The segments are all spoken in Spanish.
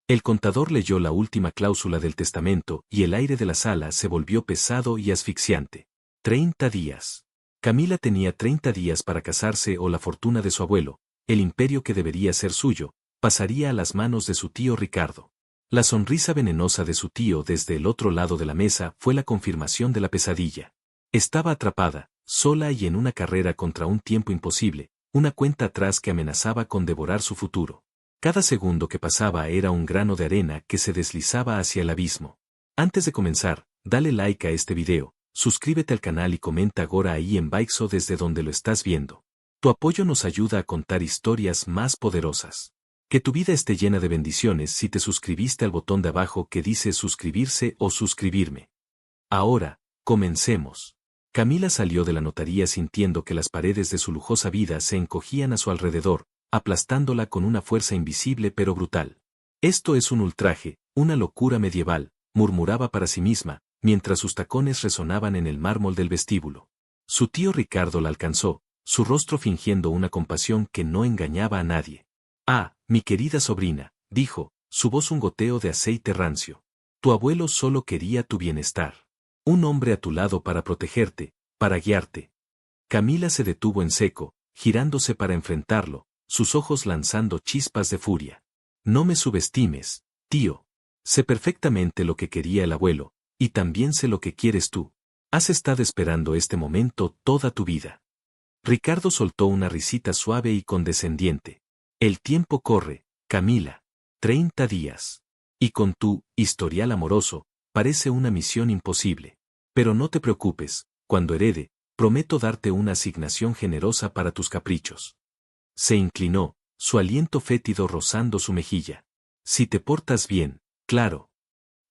El contador leyó la última cláusula del testamento y el aire de la sala se volvió pesado y asfixiante. 30 días. Camila tenía 30 días para casarse o la fortuna de su abuelo, el imperio que debería ser suyo, pasaría a las manos de su tío Ricardo. La sonrisa venenosa de su tío desde el otro lado de la mesa fue la confirmación de la pesadilla. Estaba atrapada, sola y en una carrera contra un tiempo imposible, una cuenta atrás que amenazaba con devorar su futuro. Cada segundo que pasaba era un grano de arena que se deslizaba hacia el abismo. Antes de comenzar, dale like a este video, suscríbete al canal y comenta ahora ahí en Baixo desde donde lo estás viendo. Tu apoyo nos ayuda a contar historias más poderosas. Que tu vida esté llena de bendiciones si te suscribiste al botón de abajo que dice suscribirse o suscribirme. Ahora, comencemos. Camila salió de la notaría sintiendo que las paredes de su lujosa vida se encogían a su alrededor, aplastándola con una fuerza invisible pero brutal. Esto es un ultraje, una locura medieval, murmuraba para sí misma, mientras sus tacones resonaban en el mármol del vestíbulo. Su tío Ricardo la alcanzó, su rostro fingiendo una compasión que no engañaba a nadie. «Ah, mi querida sobrina», dijo, su voz un goteo de aceite rancio. «Tu abuelo solo quería tu bienestar. Un hombre a tu lado para protegerte, para guiarte». Camila se detuvo en seco, girándose para enfrentarlo, sus ojos lanzando chispas de furia. «No me subestimes, tío. Sé perfectamente lo que quería el abuelo, y también sé lo que quieres tú. Has estado esperando este momento toda tu vida». Ricardo soltó una risita suave y condescendiente. «El tiempo corre, Camila. 30 días. Y con tu historial amoroso, parece una misión imposible. Pero no te preocupes, cuando herede, prometo darte una asignación generosa para tus caprichos». Se inclinó, su aliento fétido rozando su mejilla. «Si te portas bien, claro».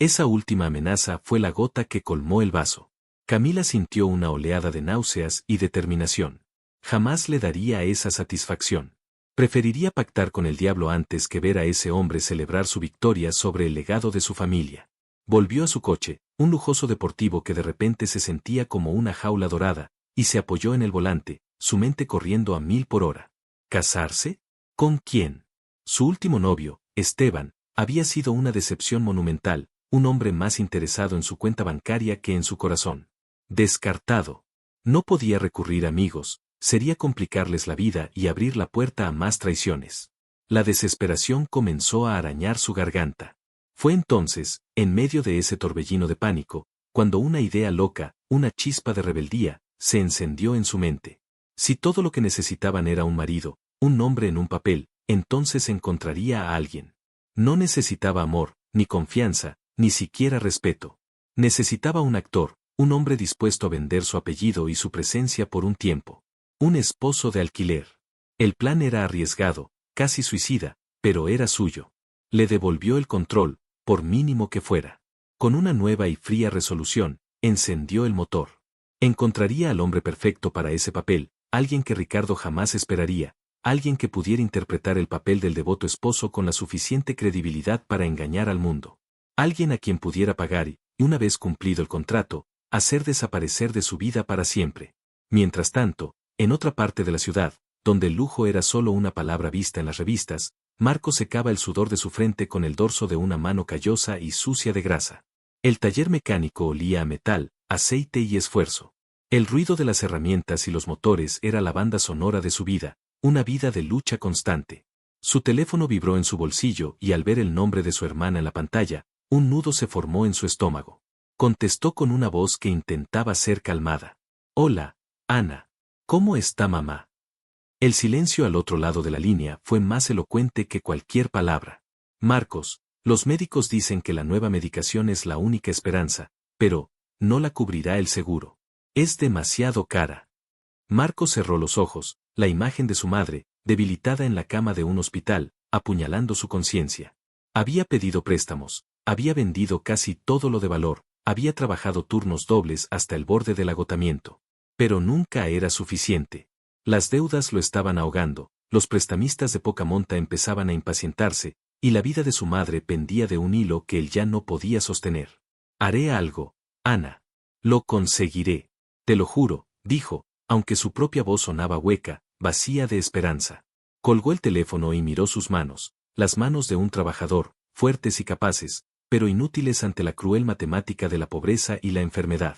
Esa última amenaza fue la gota que colmó el vaso. Camila sintió una oleada de náuseas y determinación. Jamás le daría esa satisfacción. Preferiría pactar con el diablo antes que ver a ese hombre celebrar su victoria sobre el legado de su familia. Volvió a su coche, un lujoso deportivo que de repente se sentía como una jaula dorada, y se apoyó en el volante, su mente corriendo a 1000 por hora. ¿Casarse? ¿Con quién? Su último novio, Esteban, había sido una decepción monumental, un hombre más interesado en su cuenta bancaria que en su corazón. Descartado. No podía recurrir a amigos, sería complicarles la vida y abrir la puerta a más traiciones. La desesperación comenzó a arañar su garganta. Fue entonces, en medio de ese torbellino de pánico, cuando una idea loca, una chispa de rebeldía, se encendió en su mente. Si todo lo que necesitaban era un marido, un nombre en un papel, entonces encontraría a alguien. No necesitaba amor, ni confianza, ni siquiera respeto. Necesitaba un actor, un hombre dispuesto a vender su apellido y su presencia por un tiempo. Un esposo de alquiler. El plan era arriesgado, casi suicida, pero era suyo. Le devolvió el control, por mínimo que fuera. Con una nueva y fría resolución, encendió el motor. Encontraría al hombre perfecto para ese papel, alguien que Ricardo jamás esperaría, alguien que pudiera interpretar el papel del devoto esposo con la suficiente credibilidad para engañar al mundo. Alguien a quien pudiera pagar y, una vez cumplido el contrato, hacer desaparecer de su vida para siempre. Mientras tanto, en otra parte de la ciudad, donde el lujo era solo una palabra vista en las revistas, Marco secaba el sudor de su frente con el dorso de una mano callosa y sucia de grasa. El taller mecánico olía a metal, aceite y esfuerzo. El ruido de las herramientas y los motores era la banda sonora de su vida, una vida de lucha constante. Su teléfono vibró en su bolsillo y al ver el nombre de su hermana en la pantalla, un nudo se formó en su estómago. Contestó con una voz que intentaba ser calmada. «Hola, Ana. ¿Cómo está mamá?» El silencio al otro lado de la línea fue más elocuente que cualquier palabra. «Marcos, los médicos dicen que la nueva medicación es la única esperanza, pero no la cubrirá el seguro. Es demasiado cara». Marcos cerró los ojos, la imagen de su madre, debilitada en la cama de un hospital, apuñalando su conciencia. Había pedido préstamos, había vendido casi todo lo de valor, había trabajado turnos dobles hasta el borde del agotamiento. Pero nunca era suficiente. Las deudas lo estaban ahogando, los prestamistas de poca monta empezaban a impacientarse, y la vida de su madre pendía de un hilo que él ya no podía sostener. «Haré algo, Ana. Lo conseguiré. Te lo juro», dijo, aunque su propia voz sonaba hueca, vacía de esperanza. Colgó el teléfono y miró sus manos, las manos de un trabajador, fuertes y capaces, pero inútiles ante la cruel matemática de la pobreza y la enfermedad.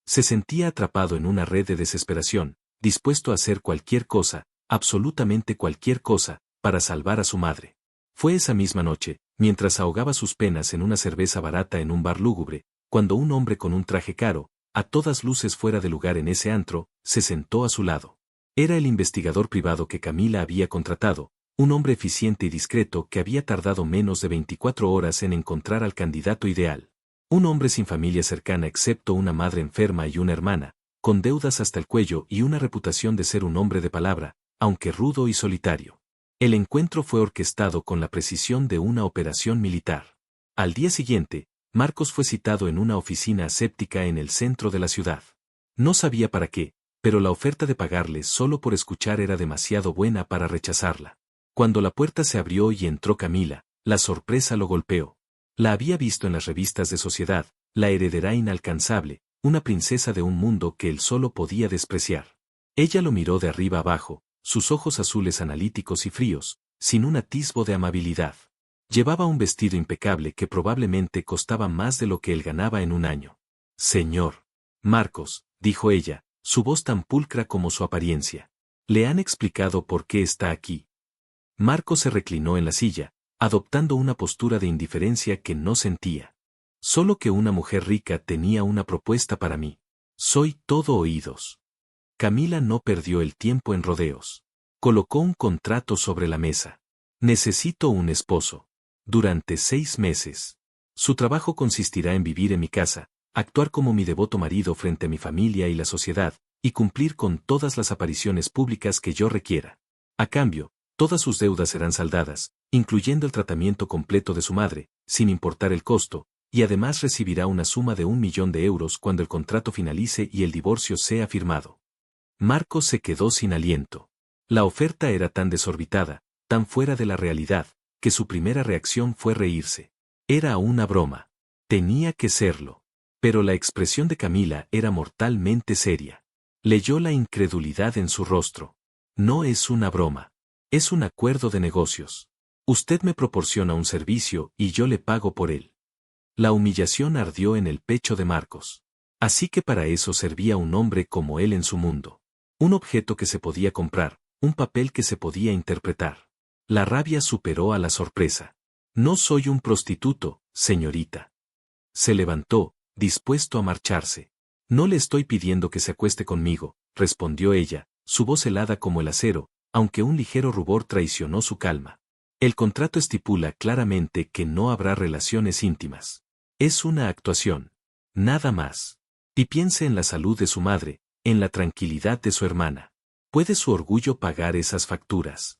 Se sentía atrapado en una red de desesperación, dispuesto a hacer cualquier cosa, absolutamente cualquier cosa, para salvar a su madre. Fue esa misma noche, mientras ahogaba sus penas en una cerveza barata en un bar lúgubre, cuando un hombre con un traje caro, a todas luces fuera de lugar en ese antro, se sentó a su lado. Era el investigador privado que Camila había contratado, un hombre eficiente y discreto que había tardado menos de 24 horas en encontrar al candidato ideal. Un hombre sin familia cercana excepto una madre enferma y una hermana, con deudas hasta el cuello y una reputación de ser un hombre de palabra, aunque rudo y solitario. El encuentro fue orquestado con la precisión de una operación militar. Al día siguiente, Marcos fue citado en una oficina aséptica en el centro de la ciudad. No sabía para qué, pero la oferta de pagarle solo por escuchar era demasiado buena para rechazarla. Cuando la puerta se abrió y entró Camila, la sorpresa lo golpeó. La había visto en las revistas de sociedad, la heredera inalcanzable, una princesa de un mundo que él solo podía despreciar. Ella lo miró de arriba abajo, sus ojos azules analíticos y fríos, sin un atisbo de amabilidad. Llevaba un vestido impecable que probablemente costaba más de lo que él ganaba en un año. Señor Marcos, dijo ella, su voz tan pulcra como su apariencia. ¿Le han explicado por qué está aquí? Marcos se reclinó en la silla, adoptando una postura de indiferencia que no sentía. Solo que una mujer rica tenía una propuesta para mí. Soy todo oídos. Camila no perdió el tiempo en rodeos. Colocó un contrato sobre la mesa. Necesito un esposo. Durante 6 meses. Su trabajo consistirá en vivir en mi casa, actuar como mi devoto marido frente a mi familia y la sociedad, y cumplir con todas las apariciones públicas que yo requiera. A cambio, todas sus deudas serán saldadas, incluyendo el tratamiento completo de su madre, sin importar el costo, y además recibirá una suma de 1.000.000 de euros cuando el contrato finalice y el divorcio sea firmado. Marcos se quedó sin aliento. La oferta era tan desorbitada, tan fuera de la realidad, que su primera reacción fue reírse. Era una broma. Tenía que serlo. Pero la expresión de Camila era mortalmente seria. Leyó la incredulidad en su rostro. No es una broma. Es un acuerdo de negocios. Usted me proporciona un servicio y yo le pago por él. La humillación ardió en el pecho de Marcos. Así que para eso servía un hombre como él en su mundo. Un objeto que se podía comprar, un papel que se podía interpretar. La rabia superó a la sorpresa. No soy un prostituto, señorita. Se levantó, dispuesto a marcharse. No le estoy pidiendo que se acueste conmigo, respondió ella, su voz helada como el acero, aunque un ligero rubor traicionó su calma. El contrato estipula claramente que no habrá relaciones íntimas. Es una actuación. Nada más. Y piense en la salud de su madre, en la tranquilidad de su hermana. ¿Puede su orgullo pagar esas facturas?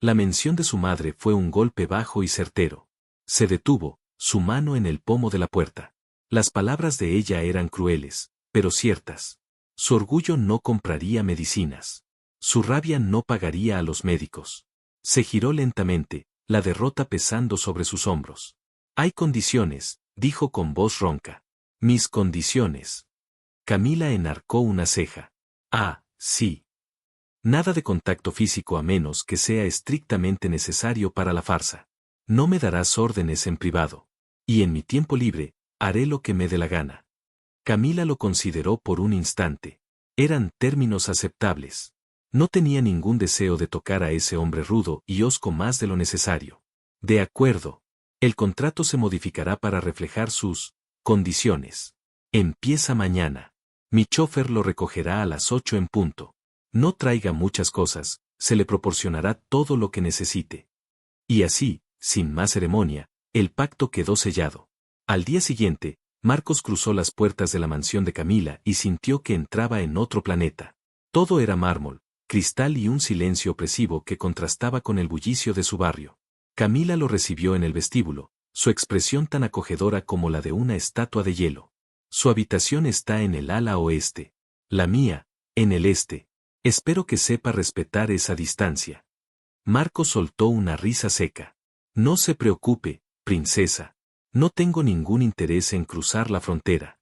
La mención de su madre fue un golpe bajo y certero. Se detuvo, su mano en el pomo de la puerta. Las palabras de ella eran crueles, pero ciertas. Su orgullo no compraría medicinas. Su rabia no pagaría a los médicos. Se giró lentamente, la derrota pesando sobre sus hombros. Hay condiciones, dijo con voz ronca. Mis condiciones. Camila enarcó una ceja. Ah, sí. Nada de contacto físico a menos que sea estrictamente necesario para la farsa. No me darás órdenes en privado. Y en mi tiempo libre, haré lo que me dé la gana. Camila lo consideró por un instante. Eran términos aceptables. No tenía ningún deseo de tocar a ese hombre rudo y hosco más de lo necesario. De acuerdo. El contrato se modificará para reflejar sus condiciones. Empieza mañana. Mi chofer lo recogerá a las 8 en punto. No traiga muchas cosas, se le proporcionará todo lo que necesite. Y así, sin más ceremonia, el pacto quedó sellado. Al día siguiente, Marcos cruzó las puertas de la mansión de Camila y sintió que entraba en otro planeta. Todo era mármol, cristal y un silencio opresivo que contrastaba con el bullicio de su barrio. Camila lo recibió en el vestíbulo, su expresión tan acogedora como la de una estatua de hielo. Su habitación está en el ala oeste. La mía, en el este. Espero que sepa respetar esa distancia. Marcos soltó una risa seca. No se preocupe, princesa. No tengo ningún interés en cruzar la frontera.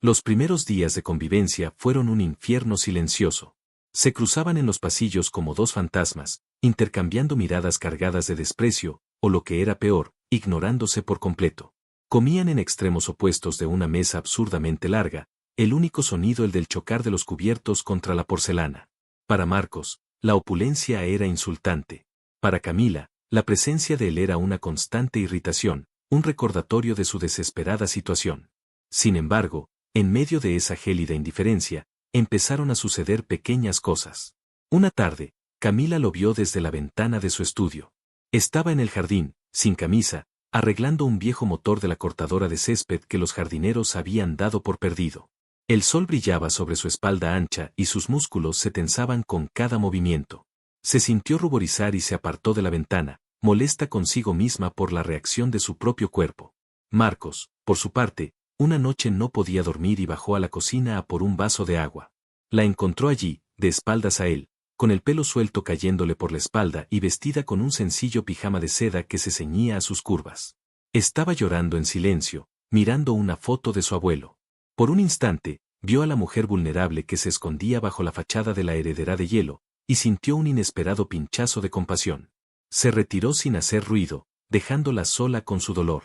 Los primeros días de convivencia fueron un infierno silencioso. Se cruzaban en los pasillos como dos fantasmas, intercambiando miradas cargadas de desprecio, o lo que era peor, ignorándose por completo. Comían en extremos opuestos de una mesa absurdamente larga, el único sonido el del chocar de los cubiertos contra la porcelana. Para Marcos, la opulencia era insultante. Para Camila, la presencia de él era una constante irritación, un recordatorio de su desesperada situación. Sin embargo, en medio de esa gélida indiferencia, empezaron a suceder pequeñas cosas. Una tarde, Camila lo vio desde la ventana de su estudio. Estaba en el jardín, sin camisa, arreglando un viejo motor de la cortadora de césped que los jardineros habían dado por perdido. El sol brillaba sobre su espalda ancha y sus músculos se tensaban con cada movimiento. Se sintió ruborizar y se apartó de la ventana, molesta consigo misma por la reacción de su propio cuerpo. Marcos, por su parte, una noche no podía dormir y bajó a la cocina a por un vaso de agua. La encontró allí, de espaldas a él, con el pelo suelto cayéndole por la espalda y vestida con un sencillo pijama de seda que se ceñía a sus curvas. Estaba llorando en silencio, mirando una foto de su abuelo. Por un instante, vio a la mujer vulnerable que se escondía bajo la fachada de la heredera de hielo, y sintió un inesperado pinchazo de compasión. Se retiró sin hacer ruido, dejándola sola con su dolor.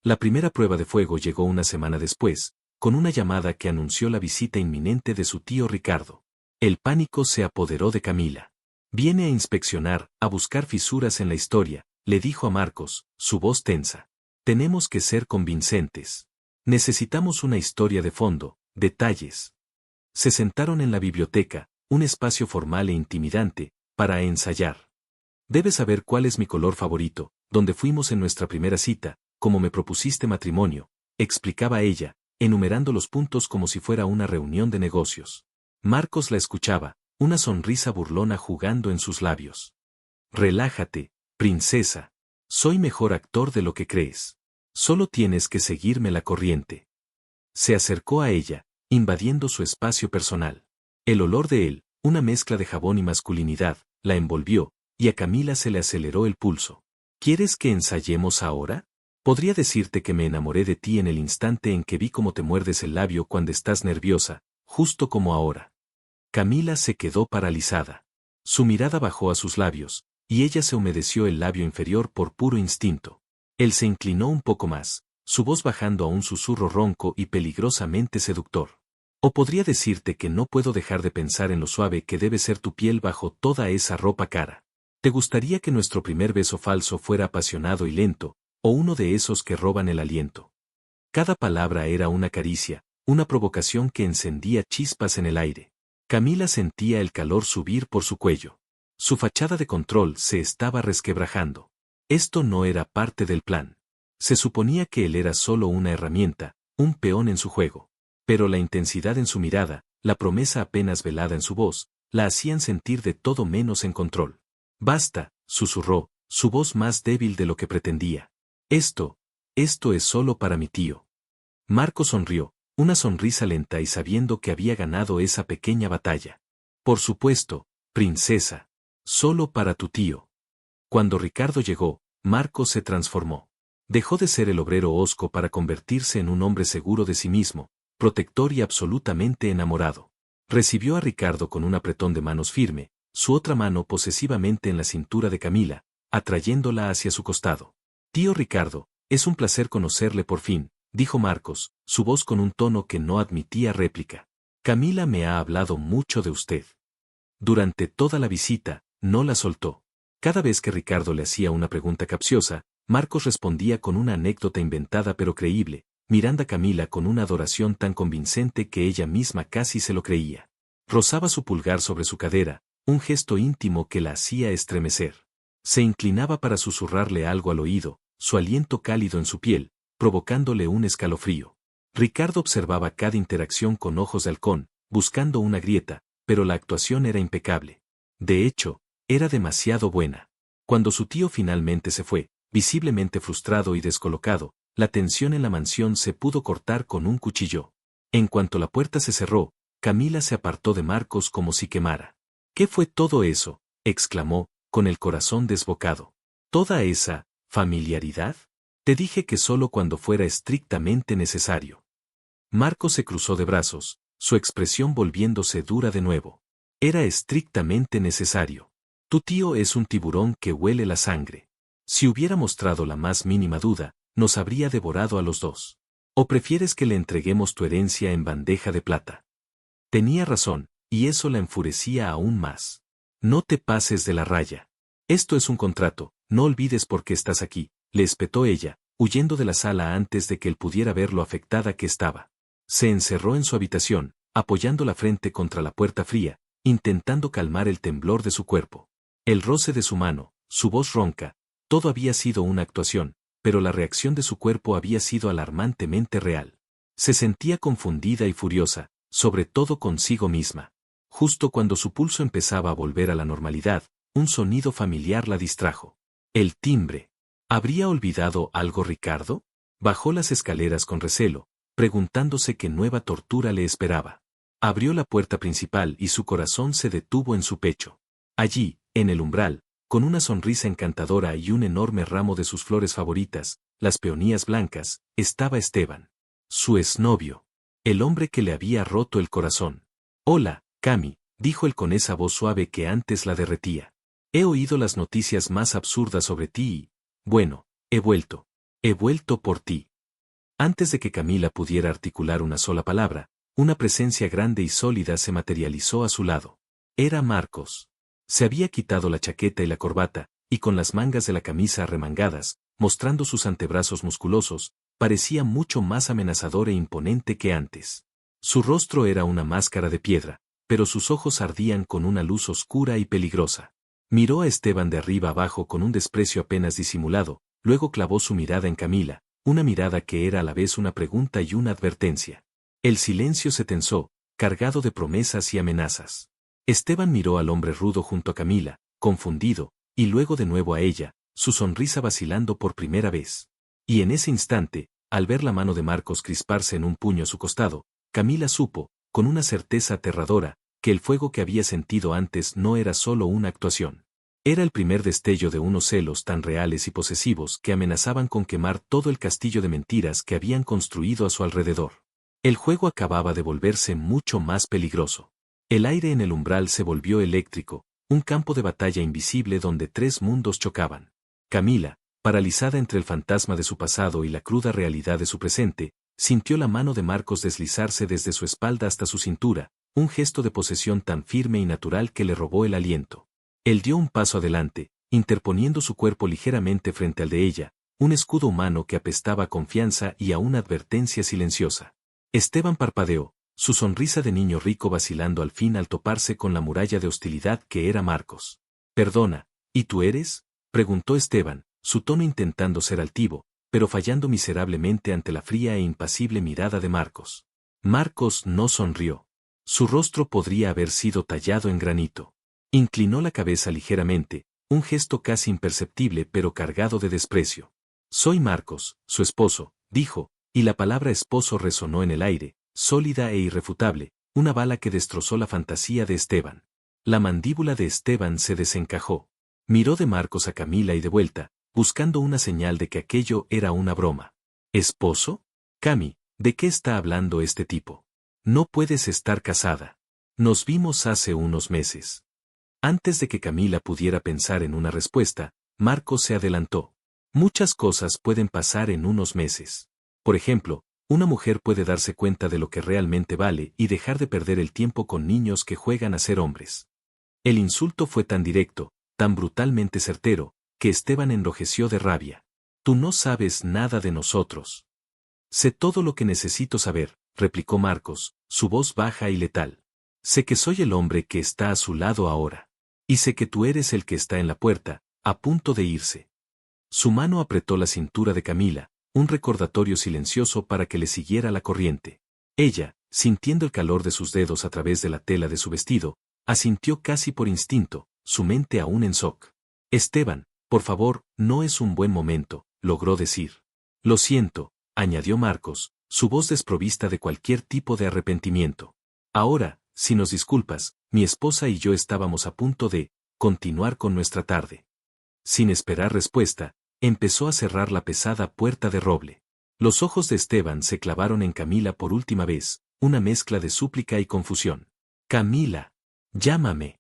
La primera prueba de fuego llegó una semana después, con una llamada que anunció la visita inminente de su tío Ricardo. El pánico se apoderó de Camila. Viene a inspeccionar, a buscar fisuras en la historia, le dijo a Marcos, su voz tensa. Tenemos que ser convincentes. Necesitamos una historia de fondo, detalles. Se sentaron en la biblioteca, un espacio formal e intimidante, para ensayar. Debes saber cuál es mi color favorito, donde fuimos en nuestra primera cita, como me propusiste matrimonio, explicaba ella, enumerando los puntos como si fuera una reunión de negocios. Marcos la escuchaba, una sonrisa burlona jugando en sus labios. Relájate, princesa. Soy mejor actor de lo que crees. Solo tienes que seguirme la corriente. Se acercó a ella, invadiendo su espacio personal. El olor de él, una mezcla de jabón y masculinidad, la envolvió, y a Camila se le aceleró el pulso. ¿Quieres que ensayemos ahora? Podría decirte que me enamoré de ti en el instante en que vi cómo te muerdes el labio cuando estás nerviosa, justo como ahora. Camila se quedó paralizada. Su mirada bajó a sus labios, y ella se humedeció el labio inferior por puro instinto. Él se inclinó un poco más, su voz bajando a un susurro ronco y peligrosamente seductor. O podría decirte que no puedo dejar de pensar en lo suave que debe ser tu piel bajo toda esa ropa cara. ¿Te gustaría que nuestro primer beso falso fuera apasionado y lento, o uno de esos que roban el aliento? Cada palabra era una caricia, una provocación que encendía chispas en el aire. Camila sentía el calor subir por su cuello. Su fachada de control se estaba resquebrajando. Esto no era parte del plan. Se suponía que él era solo una herramienta, un peón en su juego. Pero la intensidad en su mirada, la promesa apenas velada en su voz, la hacían sentir de todo menos en control. Basta, susurró, su voz más débil de lo que pretendía. Esto es solo para mi tío. Marco sonrió, una sonrisa lenta y sabiendo que había ganado esa pequeña batalla. Por supuesto, princesa. Solo para tu tío. Cuando Ricardo llegó, Marco se transformó. Dejó de ser el obrero hosco para convertirse en un hombre seguro de sí mismo, protector y absolutamente enamorado. Recibió a Ricardo con un apretón de manos firme, su otra mano posesivamente en la cintura de Camila, atrayéndola hacia su costado. Tío Ricardo, es un placer conocerle por fin, dijo Marcos, su voz con un tono que no admitía réplica. Camila me ha hablado mucho de usted. Durante toda la visita, no la soltó. Cada vez que Ricardo le hacía una pregunta capciosa, Marcos respondía con una anécdota inventada pero creíble, mirando a Camila con una adoración tan convincente que ella misma casi se lo creía. Rozaba su pulgar sobre su cadera, un gesto íntimo que la hacía estremecer. Se inclinaba para susurrarle algo al oído, su aliento cálido en su piel, provocándole un escalofrío. Ricardo observaba cada interacción con ojos de halcón, buscando una grieta, pero la actuación era impecable. De hecho, era demasiado buena. Cuando su tío finalmente se fue, visiblemente frustrado y descolocado, la tensión en la mansión se pudo cortar con un cuchillo. En cuanto la puerta se cerró, Camila se apartó de Marcos como si quemara. ¿Qué fue todo eso?, exclamó, con el corazón desbocado. ¿Toda esa familiaridad? Te dije que solo cuando fuera estrictamente necesario. Marcos se cruzó de brazos, su expresión volviéndose dura de nuevo. Era estrictamente necesario. Tu tío es un tiburón que huele la sangre. Si hubiera mostrado la más mínima duda, nos habría devorado a los dos. ¿O prefieres que le entreguemos tu herencia en bandeja de plata? Tenía razón, y eso la enfurecía aún más. No te pases de la raya. Esto es un contrato, no olvides por qué estás aquí, le espetó ella, huyendo de la sala antes de que él pudiera ver lo afectada que estaba. Se encerró en su habitación, apoyando la frente contra la puerta fría, intentando calmar el temblor de su cuerpo. El roce de su mano, su voz ronca, todo había sido una actuación, pero la reacción de su cuerpo había sido alarmantemente real. Se sentía confundida y furiosa, sobre todo consigo misma. Justo cuando su pulso empezaba a volver a la normalidad, un sonido familiar la distrajo. El timbre. ¿Habría olvidado algo Ricardo? Bajó las escaleras con recelo, preguntándose qué nueva tortura le esperaba. Abrió la puerta principal y su corazón se detuvo en su pecho. Allí, en el umbral, con una sonrisa encantadora y un enorme ramo de sus flores favoritas, las peonías blancas, estaba Esteban. Su exnovio. El hombre que le había roto el corazón. Hola, Cami, dijo él con esa voz suave que antes la derretía. He oído las noticias más absurdas sobre ti y, bueno, he vuelto. He vuelto por ti. Antes de que Camila pudiera articular una sola palabra, una presencia grande y sólida se materializó a su lado. Era Marcos. Se había quitado la chaqueta y la corbata, y con las mangas de la camisa arremangadas, mostrando sus antebrazos musculosos, parecía mucho más amenazador e imponente que antes. Su rostro era una máscara de piedra, pero sus ojos ardían con una luz oscura y peligrosa. Miró a Esteban de arriba abajo con un desprecio apenas disimulado, luego clavó su mirada en Camila, una mirada que era a la vez una pregunta y una advertencia. El silencio se tensó, cargado de promesas y amenazas. Esteban miró al hombre rudo junto a Camila, confundido, y luego de nuevo a ella, su sonrisa vacilando por primera vez. Y en ese instante, al ver la mano de Marcos crisparse en un puño a su costado, Camila supo, con una certeza aterradora, que el fuego que había sentido antes no era solo una actuación. Era el primer destello de unos celos tan reales y posesivos que amenazaban con quemar todo el castillo de mentiras que habían construido a su alrededor. El juego acababa de volverse mucho más peligroso. El aire en el umbral se volvió eléctrico, un campo de batalla invisible donde tres mundos chocaban. Camila, paralizada entre el fantasma de su pasado y la cruda realidad de su presente, sintió la mano de Marcos deslizarse desde su espalda hasta su cintura, un gesto de posesión tan firme y natural que le robó el aliento. Él dio un paso adelante, interponiendo su cuerpo ligeramente frente al de ella, un escudo humano que apestaba a confianza y a una advertencia silenciosa. Esteban parpadeó, su sonrisa de niño rico vacilando al fin al toparse con la muralla de hostilidad que era Marcos. Perdona, ¿y tú eres? Preguntó Esteban, su tono intentando ser altivo, pero fallando miserablemente ante la fría e impasible mirada de Marcos. Marcos no sonrió. Su rostro podría haber sido tallado en granito. Inclinó la cabeza ligeramente, un gesto casi imperceptible pero cargado de desprecio. Soy Marcos, su esposo, dijo, y la palabra esposo resonó en el aire, sólida e irrefutable, una bala que destrozó la fantasía de Esteban. La mandíbula de Esteban se desencajó. Miró de Marcos a Camila y de vuelta, buscando una señal de que aquello era una broma. ¿Esposo? Cami, ¿de qué está hablando este tipo? No puedes estar casada. Nos vimos hace unos meses. Antes de que Camila pudiera pensar en una respuesta, Marcos se adelantó. Muchas cosas pueden pasar en unos meses. Por ejemplo, una mujer puede darse cuenta de lo que realmente vale y dejar de perder el tiempo con niños que juegan a ser hombres. El insulto fue tan directo, tan brutalmente certero, que Esteban enrojeció de rabia. Tú no sabes nada de nosotros. Sé todo lo que necesito saber, replicó Marcos, su voz baja y letal. Sé que soy el hombre que está a su lado ahora. Y sé que tú eres el que está en la puerta, a punto de irse. Su mano apretó la cintura de Camila, un recordatorio silencioso para que le siguiera la corriente. Ella, sintiendo el calor de sus dedos a través de la tela de su vestido, asintió casi por instinto, su mente aún en shock. Esteban, por favor, no es un buen momento, logró decir. Lo siento, añadió Marcos, su voz desprovista de cualquier tipo de arrepentimiento. Ahora, si nos disculpas, mi esposa y yo estábamos a punto de continuar con nuestra tarde. Sin esperar respuesta, empezó a cerrar la pesada puerta de roble. Los ojos de Esteban se clavaron en Camila por última vez, una mezcla de súplica y confusión. Camila, llámame.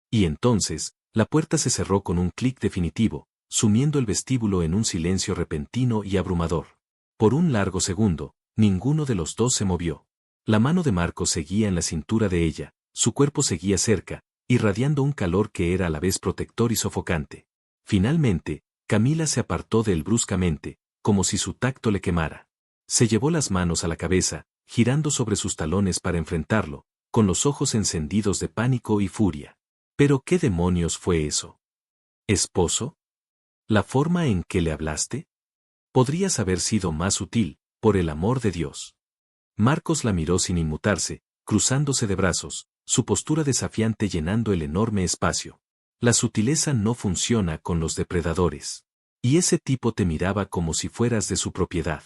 Y entonces, la puerta se cerró con un clic definitivo, sumiendo el vestíbulo en un silencio repentino y abrumador. Por un largo segundo, ninguno de los dos se movió. La mano de Marcos seguía en la cintura de ella, su cuerpo seguía cerca, irradiando un calor que era a la vez protector y sofocante. Finalmente, Camila se apartó de él bruscamente, como si su tacto le quemara. Se llevó las manos a la cabeza, girando sobre sus talones para enfrentarlo, con los ojos encendidos de pánico y furia. ¿Pero qué demonios fue eso? ¿Esposo? ¿La forma en que le hablaste? Podrías haber sido más sutil, por el amor de Dios. Marcos la miró sin inmutarse, cruzándose de brazos, su postura desafiante llenando el enorme espacio. La sutileza no funciona con los depredadores. Y ese tipo te miraba como si fueras de su propiedad.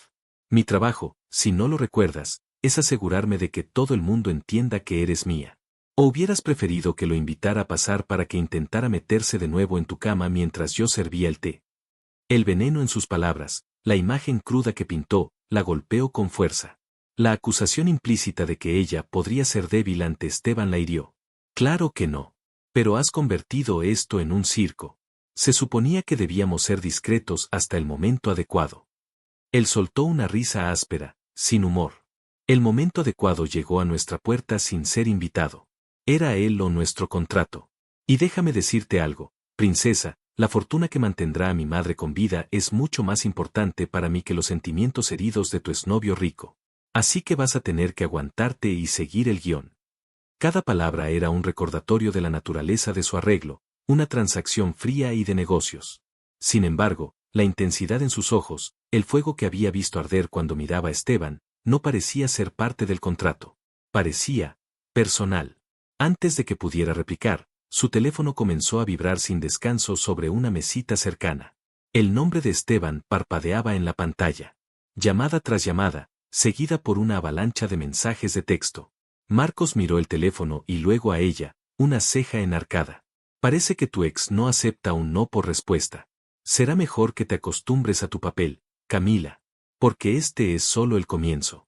Mi trabajo, si no lo recuerdas, es asegurarme de que todo el mundo entienda que eres mía. ¿O hubieras preferido que lo invitara a pasar para que intentara meterse de nuevo en tu cama mientras yo servía el té? El veneno en sus palabras, la imagen cruda que pintó, la golpeó con fuerza. La acusación implícita de que ella podría ser débil ante Esteban la hirió. Claro que no. Pero has convertido esto en un circo. Se suponía que debíamos ser discretos hasta el momento adecuado. Él soltó una risa áspera, sin humor. El momento adecuado llegó a nuestra puerta sin ser invitado. Era él o nuestro contrato. Y déjame decirte algo, princesa, la fortuna que mantendrá a mi madre con vida es mucho más importante para mí que los sentimientos heridos de tu exnovio rico. Así que vas a tener que aguantarte y seguir el guión. Cada palabra era un recordatorio de la naturaleza de su arreglo, una transacción fría y de negocios. Sin embargo, la intensidad en sus ojos, el fuego que había visto arder cuando miraba a Esteban, no parecía ser parte del contrato. Parecía personal. Antes de que pudiera replicar, su teléfono comenzó a vibrar sin descanso sobre una mesita cercana. El nombre de Esteban parpadeaba en la pantalla. Llamada tras llamada, seguida por una avalancha de mensajes de texto. Marcos miró el teléfono y luego a ella, una ceja enarcada. Parece que tu ex no acepta un no por respuesta. Será mejor que te acostumbres a tu papel, Camila. Porque este es solo el comienzo.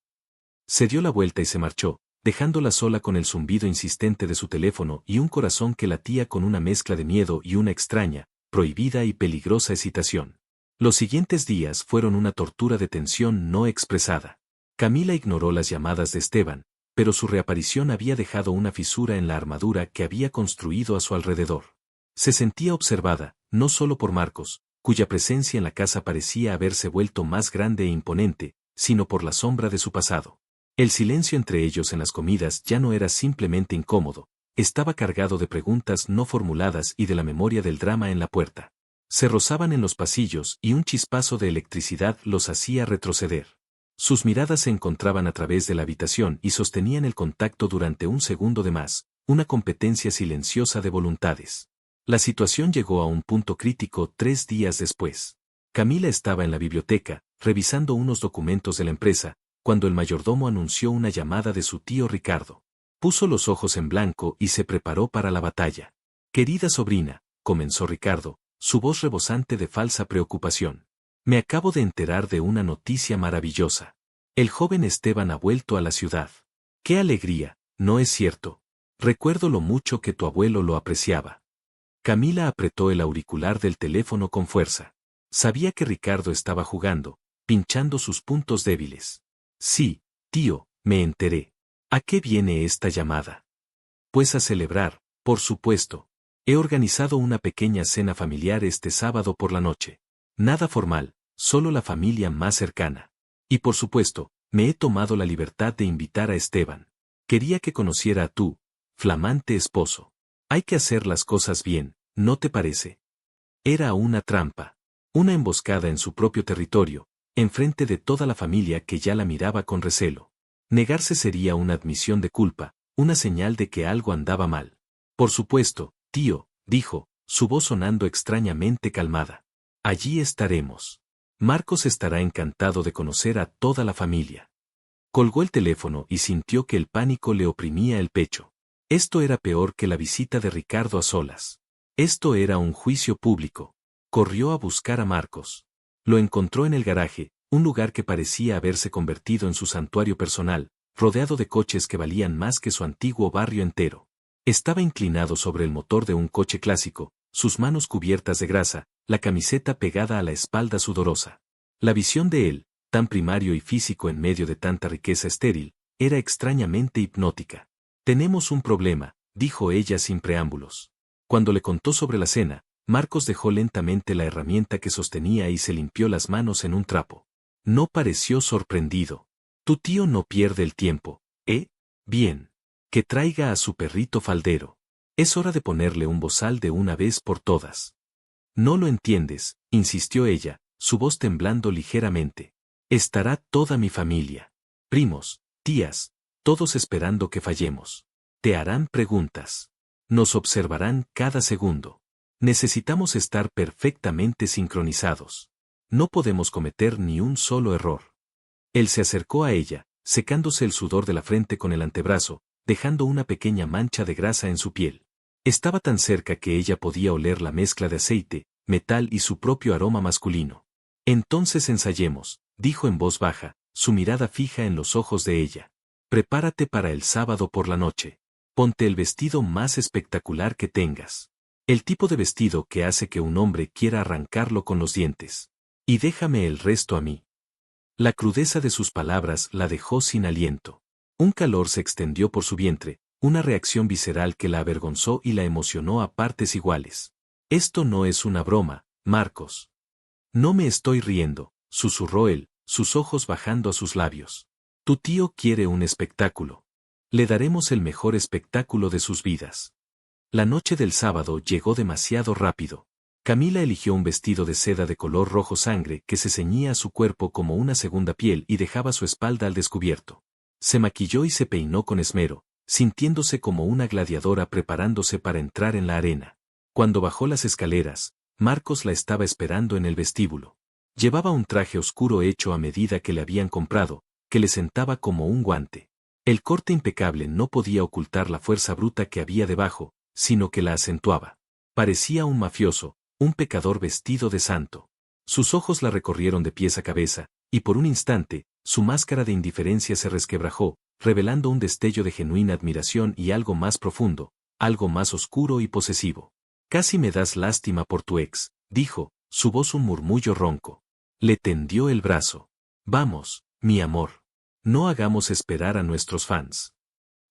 Se dio la vuelta y se marchó, dejándola sola con el zumbido insistente de su teléfono y un corazón que latía con una mezcla de miedo y una extraña, prohibida y peligrosa excitación. Los siguientes días fueron una tortura de tensión no expresada. Camila ignoró las llamadas de Esteban, pero su reaparición había dejado una fisura en la armadura que había construido a su alrededor. Se sentía observada, no solo por Marcos, cuya presencia en la casa parecía haberse vuelto más grande e imponente, sino por la sombra de su pasado. El silencio entre ellos en las comidas ya no era simplemente incómodo, estaba cargado de preguntas no formuladas y de la memoria del drama en la puerta. Se rozaban en los pasillos y un chispazo de electricidad los hacía retroceder. Sus miradas se encontraban a través de la habitación y sostenían el contacto durante un segundo de más, una competencia silenciosa de voluntades. La situación llegó a un punto crítico 3 días después. Camila estaba en la biblioteca, revisando unos documentos de la empresa, cuando el mayordomo anunció una llamada de su tío Ricardo. Puso los ojos en blanco y se preparó para la batalla. Querida sobrina, comenzó Ricardo, su voz rebosante de falsa preocupación. Me acabo de enterar de una noticia maravillosa. El joven Esteban ha vuelto a la ciudad. ¡Qué alegría! ¿No es cierto? Recuerdo lo mucho que tu abuelo lo apreciaba. Camila apretó el auricular del teléfono con fuerza. Sabía que Ricardo estaba jugando, pinchando sus puntos débiles. Sí, tío, me enteré. ¿A qué viene esta llamada? Pues a celebrar, por supuesto. He organizado una pequeña cena familiar este sábado por la noche. Nada formal, solo la familia más cercana. Y por supuesto, me he tomado la libertad de invitar a Esteban. Quería que conociera a tu flamante esposo. Hay que hacer las cosas bien, ¿no te parece? Era una trampa. Una emboscada en su propio territorio, enfrente de toda la familia que ya la miraba con recelo. Negarse sería una admisión de culpa, una señal de que algo andaba mal. Por supuesto, tío, dijo, su voz sonando extrañamente calmada. Allí estaremos. Marcos estará encantado de conocer a toda la familia. Colgó el teléfono y sintió que el pánico le oprimía el pecho. Esto era peor que la visita de Ricardo a solas. Esto era un juicio público. Corrió a buscar a Marcos. Lo encontró en el garaje, un lugar que parecía haberse convertido en su santuario personal, rodeado de coches que valían más que su antiguo barrio entero. Estaba inclinado sobre el motor de un coche clásico, sus manos cubiertas de grasa, la camiseta pegada a la espalda sudorosa. La visión de él, tan primario y físico en medio de tanta riqueza estéril, era extrañamente hipnótica. Tenemos un problema, dijo ella sin preámbulos. Cuando le contó sobre la cena, Marcos dejó lentamente la herramienta que sostenía y se limpió las manos en un trapo. No pareció sorprendido. Tu tío no pierde el tiempo, ¿eh? Bien. Que traiga a su perrito faldero. Es hora de ponerle un bozal de una vez por todas. No lo entiendes, insistió ella, su voz temblando ligeramente. Estará toda mi familia. Primos, tías, todos esperando que fallemos. Te harán preguntas. Nos observarán cada segundo. Necesitamos estar perfectamente sincronizados. No podemos cometer ni un solo error. Él se acercó a ella, secándose el sudor de la frente con el antebrazo, dejando una pequeña mancha de grasa en su piel. Estaba tan cerca que ella podía oler la mezcla de aceite, metal y su propio aroma masculino. Entonces ensayemos, dijo en voz baja, su mirada fija en los ojos de ella. Prepárate para el sábado por la noche. Ponte el vestido más espectacular que tengas. El tipo de vestido que hace que un hombre quiera arrancarlo con los dientes. Y déjame el resto a mí. La crudeza de sus palabras la dejó sin aliento. Un calor se extendió por su vientre, una reacción visceral que la avergonzó y la emocionó a partes iguales. Esto no es una broma, Marcos. No me estoy riendo, susurró él, sus ojos bajando a sus labios. Tu tío quiere un espectáculo. Le daremos el mejor espectáculo de sus vidas. La noche del sábado llegó demasiado rápido. Camila eligió un vestido de seda de color rojo sangre que se ceñía a su cuerpo como una segunda piel y dejaba su espalda al descubierto. Se maquilló y se peinó con esmero, sintiéndose como una gladiadora preparándose para entrar en la arena. Cuando bajó las escaleras, Marcos la estaba esperando en el vestíbulo. Llevaba un traje oscuro hecho a medida que le habían comprado, que le sentaba como un guante. El corte impecable no podía ocultar la fuerza bruta que había debajo, sino que la acentuaba. Parecía un mafioso, un pecador vestido de santo. Sus ojos la recorrieron de pies a cabeza, y por un instante, su máscara de indiferencia se resquebrajó, revelando un destello de genuina admiración y algo más profundo, algo más oscuro y posesivo. Casi me das lástima por tu ex, dijo, su voz un murmullo ronco. Le tendió el brazo. Vamos, mi amor. No hagamos esperar a nuestros fans.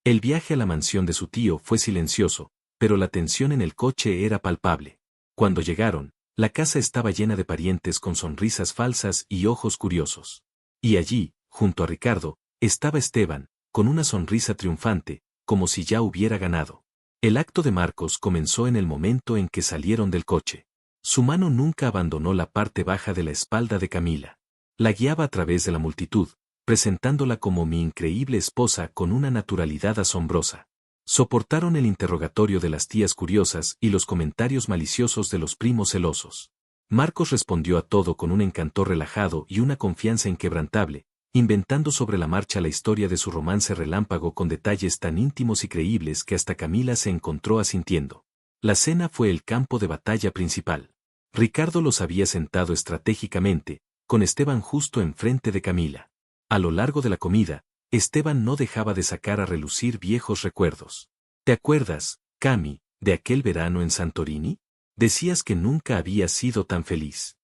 El viaje a la mansión de su tío fue silencioso, pero la tensión en el coche era palpable. Cuando llegaron, la casa estaba llena de parientes con sonrisas falsas y ojos curiosos. Y allí, junto a Ricardo, estaba Esteban, con una sonrisa triunfante, como si ya hubiera ganado. El acto de Marcos comenzó en el momento en que salieron del coche. Su mano nunca abandonó la parte baja de la espalda de Camila. La guiaba a través de la multitud, presentándola como mi increíble esposa con una naturalidad asombrosa. Soportaron el interrogatorio de las tías curiosas y los comentarios maliciosos de los primos celosos. Marcos respondió a todo con un encanto relajado y una confianza inquebrantable, inventando sobre la marcha la historia de su romance relámpago con detalles tan íntimos y creíbles que hasta Camila se encontró asintiendo. La cena fue el campo de batalla principal. Ricardo los había sentado estratégicamente, con Esteban justo enfrente de Camila. A lo largo de la comida, Esteban no dejaba de sacar a relucir viejos recuerdos. ¿Te acuerdas, Cami, de aquel verano en Santorini? Decías que nunca habías sido tan feliz.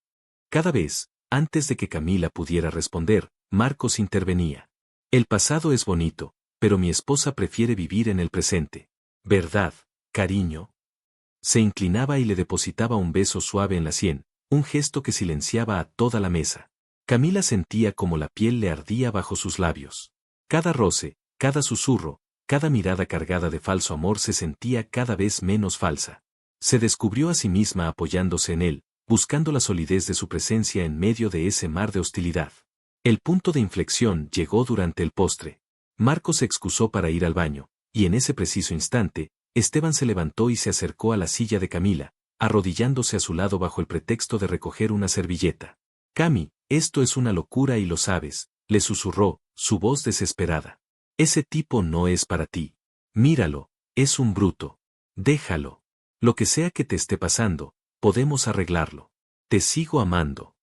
Cada vez, antes de que Camila pudiera responder, Marcos intervenía. El pasado es bonito, pero mi esposa prefiere vivir en el presente. ¿Verdad, cariño? Se inclinaba y le depositaba un beso suave en la sien, un gesto que silenciaba a toda la mesa. Camila sentía como la piel le ardía bajo sus labios. Cada roce, cada susurro, cada mirada cargada de falso amor se sentía cada vez menos falsa. Se descubrió a sí misma apoyándose en él, buscando la solidez de su presencia en medio de ese mar de hostilidad. El punto de inflexión llegó durante el postre. Marcos se excusó para ir al baño, y en ese preciso instante, Esteban se levantó y se acercó a la silla de Camila, arrodillándose a su lado bajo el pretexto de recoger una servilleta. Cami, esto es una locura y lo sabes, le susurró, su voz desesperada. Ese tipo no es para ti. Míralo, es un bruto. Déjalo. Lo que sea que te esté pasando, podemos arreglarlo. Te sigo amando.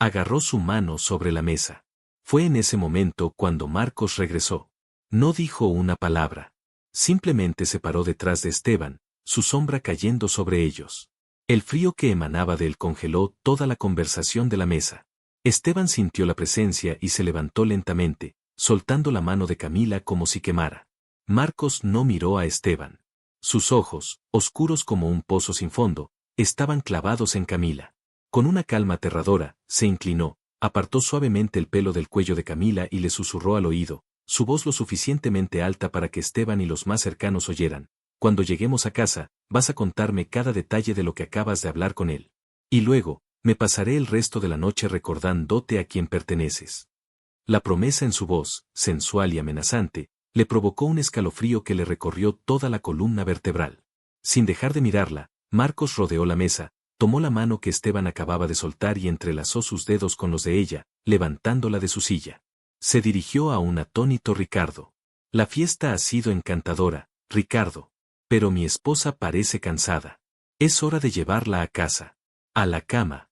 Agarró su mano sobre la mesa. Fue en ese momento cuando Marcos regresó. No dijo una palabra. Simplemente se paró detrás de Esteban, su sombra cayendo sobre ellos. El frío que emanaba de él congeló toda la conversación de la mesa. Esteban sintió la presencia y se levantó lentamente, soltando la mano de Camila como si quemara. Marcos no miró a Esteban. Sus ojos, oscuros como un pozo sin fondo, estaban clavados en Camila. Con una calma aterradora, se inclinó, apartó suavemente el pelo del cuello de Camila y le susurró al oído, su voz lo suficientemente alta para que Esteban y los más cercanos oyeran. Cuando lleguemos a casa, vas a contarme cada detalle de lo que acabas de hablar con él. Y luego, me pasaré el resto de la noche recordándote a quien perteneces. La promesa en su voz, sensual y amenazante, le provocó un escalofrío que le recorrió toda la columna vertebral. Sin dejar de mirarla, Marcos rodeó la mesa, tomó la mano que Esteban acababa de soltar y entrelazó sus dedos con los de ella, levantándola de su silla. Se dirigió a un atónito Ricardo. La fiesta ha sido encantadora, Ricardo. Pero mi esposa parece cansada. Es hora de llevarla a casa. A la cama.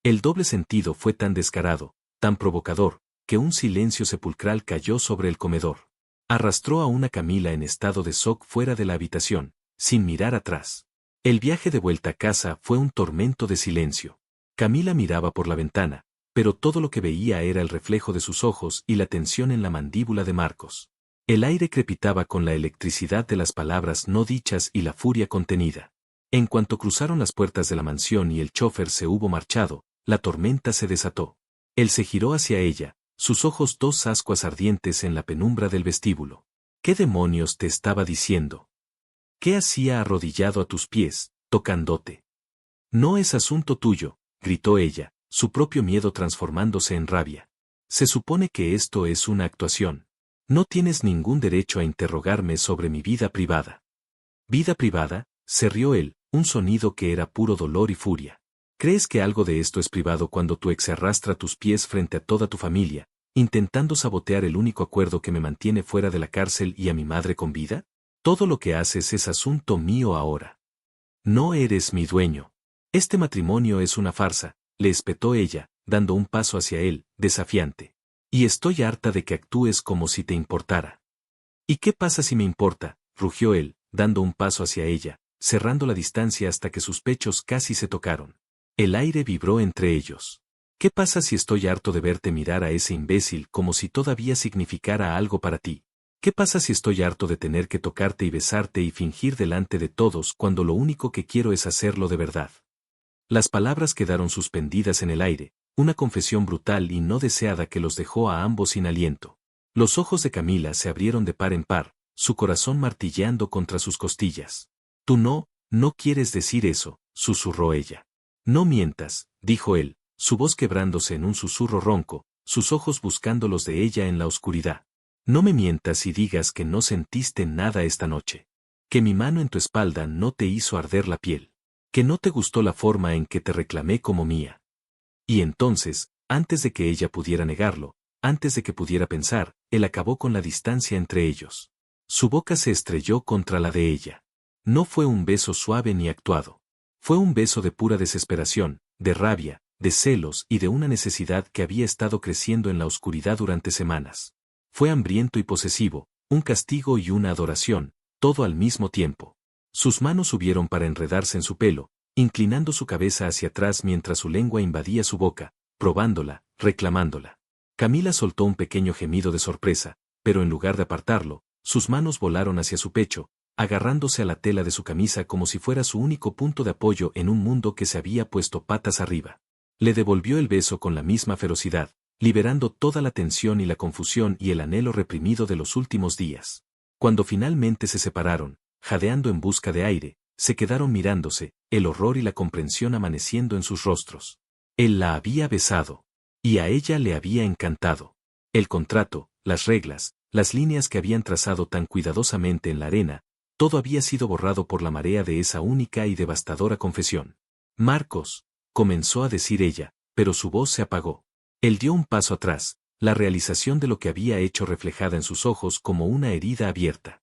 El doble sentido fue tan descarado, tan provocador, que un silencio sepulcral cayó sobre el comedor. Arrastró a una Camila en estado de shock fuera de la habitación, sin mirar atrás. El viaje de vuelta a casa fue un tormento de silencio. Camila miraba por la ventana, pero todo lo que veía era el reflejo de sus ojos y la tensión en la mandíbula de Marcos. El aire crepitaba con la electricidad de las palabras no dichas y la furia contenida. En cuanto cruzaron las puertas de la mansión y el chófer se hubo marchado, la tormenta se desató. Él se giró hacia ella, sus ojos dos ascuas ardientes en la penumbra del vestíbulo. ¿Qué demonios te estaba diciendo? ¿Qué hacía arrodillado a tus pies, tocándote? No es asunto tuyo, gritó ella, su propio miedo transformándose en rabia. Se supone que esto es una actuación. No tienes ningún derecho a interrogarme sobre mi vida privada. ¿Vida privada? Se rió él, un sonido que era puro dolor y furia. ¿Crees que algo de esto es privado cuando tu ex arrastra tus pies frente a toda tu familia, intentando sabotear el único acuerdo que me mantiene fuera de la cárcel y a mi madre con vida? Todo lo que haces es asunto mío ahora. No eres mi dueño. Este matrimonio es una farsa, le espetó ella, dando un paso hacia él, desafiante. Y estoy harta de que actúes como si te importara. ¿Y qué pasa si me importa? Rugió él, dando un paso hacia ella, cerrando la distancia hasta que sus pechos casi se tocaron. El aire vibró entre ellos. ¿Qué pasa si estoy harto de verte mirar a ese imbécil como si todavía significara algo para ti? ¿Qué pasa si estoy harto de tener que tocarte y besarte y fingir delante de todos cuando lo único que quiero es hacerlo de verdad? Las palabras quedaron suspendidas en el aire, una confesión brutal y no deseada que los dejó a ambos sin aliento. Los ojos de Camila se abrieron de par en par, su corazón martilleando contra sus costillas. Tú no quieres decir eso, susurró ella. No mientas, dijo él, su voz quebrándose en un susurro ronco, sus ojos buscando los de ella en la oscuridad. No me mientas y digas que no sentiste nada esta noche. Que mi mano en tu espalda no te hizo arder la piel. Que no te gustó la forma en que te reclamé como mía. Y entonces, antes de que ella pudiera negarlo, antes de que pudiera pensar, él acabó con la distancia entre ellos. Su boca se estrelló contra la de ella. No fue un beso suave ni actuado. Fue un beso de pura desesperación, de rabia, de celos y de una necesidad que había estado creciendo en la oscuridad durante semanas. Fue hambriento y posesivo, un castigo y una adoración, todo al mismo tiempo. Sus manos subieron para enredarse en su pelo, inclinando su cabeza hacia atrás mientras su lengua invadía su boca, probándola, reclamándola. Camila soltó un pequeño gemido de sorpresa, pero en lugar de apartarlo, sus manos volaron hacia su pecho, agarrándose a la tela de su camisa como si fuera su único punto de apoyo en un mundo que se había puesto patas arriba. Le devolvió el beso con la misma ferocidad, liberando toda la tensión y la confusión y el anhelo reprimido de los últimos días. Cuando finalmente se separaron, jadeando en busca de aire, se quedaron mirándose, el horror y la comprensión amaneciendo en sus rostros. Él la había besado. Y a ella le había encantado. El contrato, las reglas, las líneas que habían trazado tan cuidadosamente en la arena, todo había sido borrado por la marea de esa única y devastadora confesión. Marcos, comenzó a decir ella, pero su voz se apagó. Él dio un paso atrás, la realización de lo que había hecho reflejada en sus ojos como una herida abierta.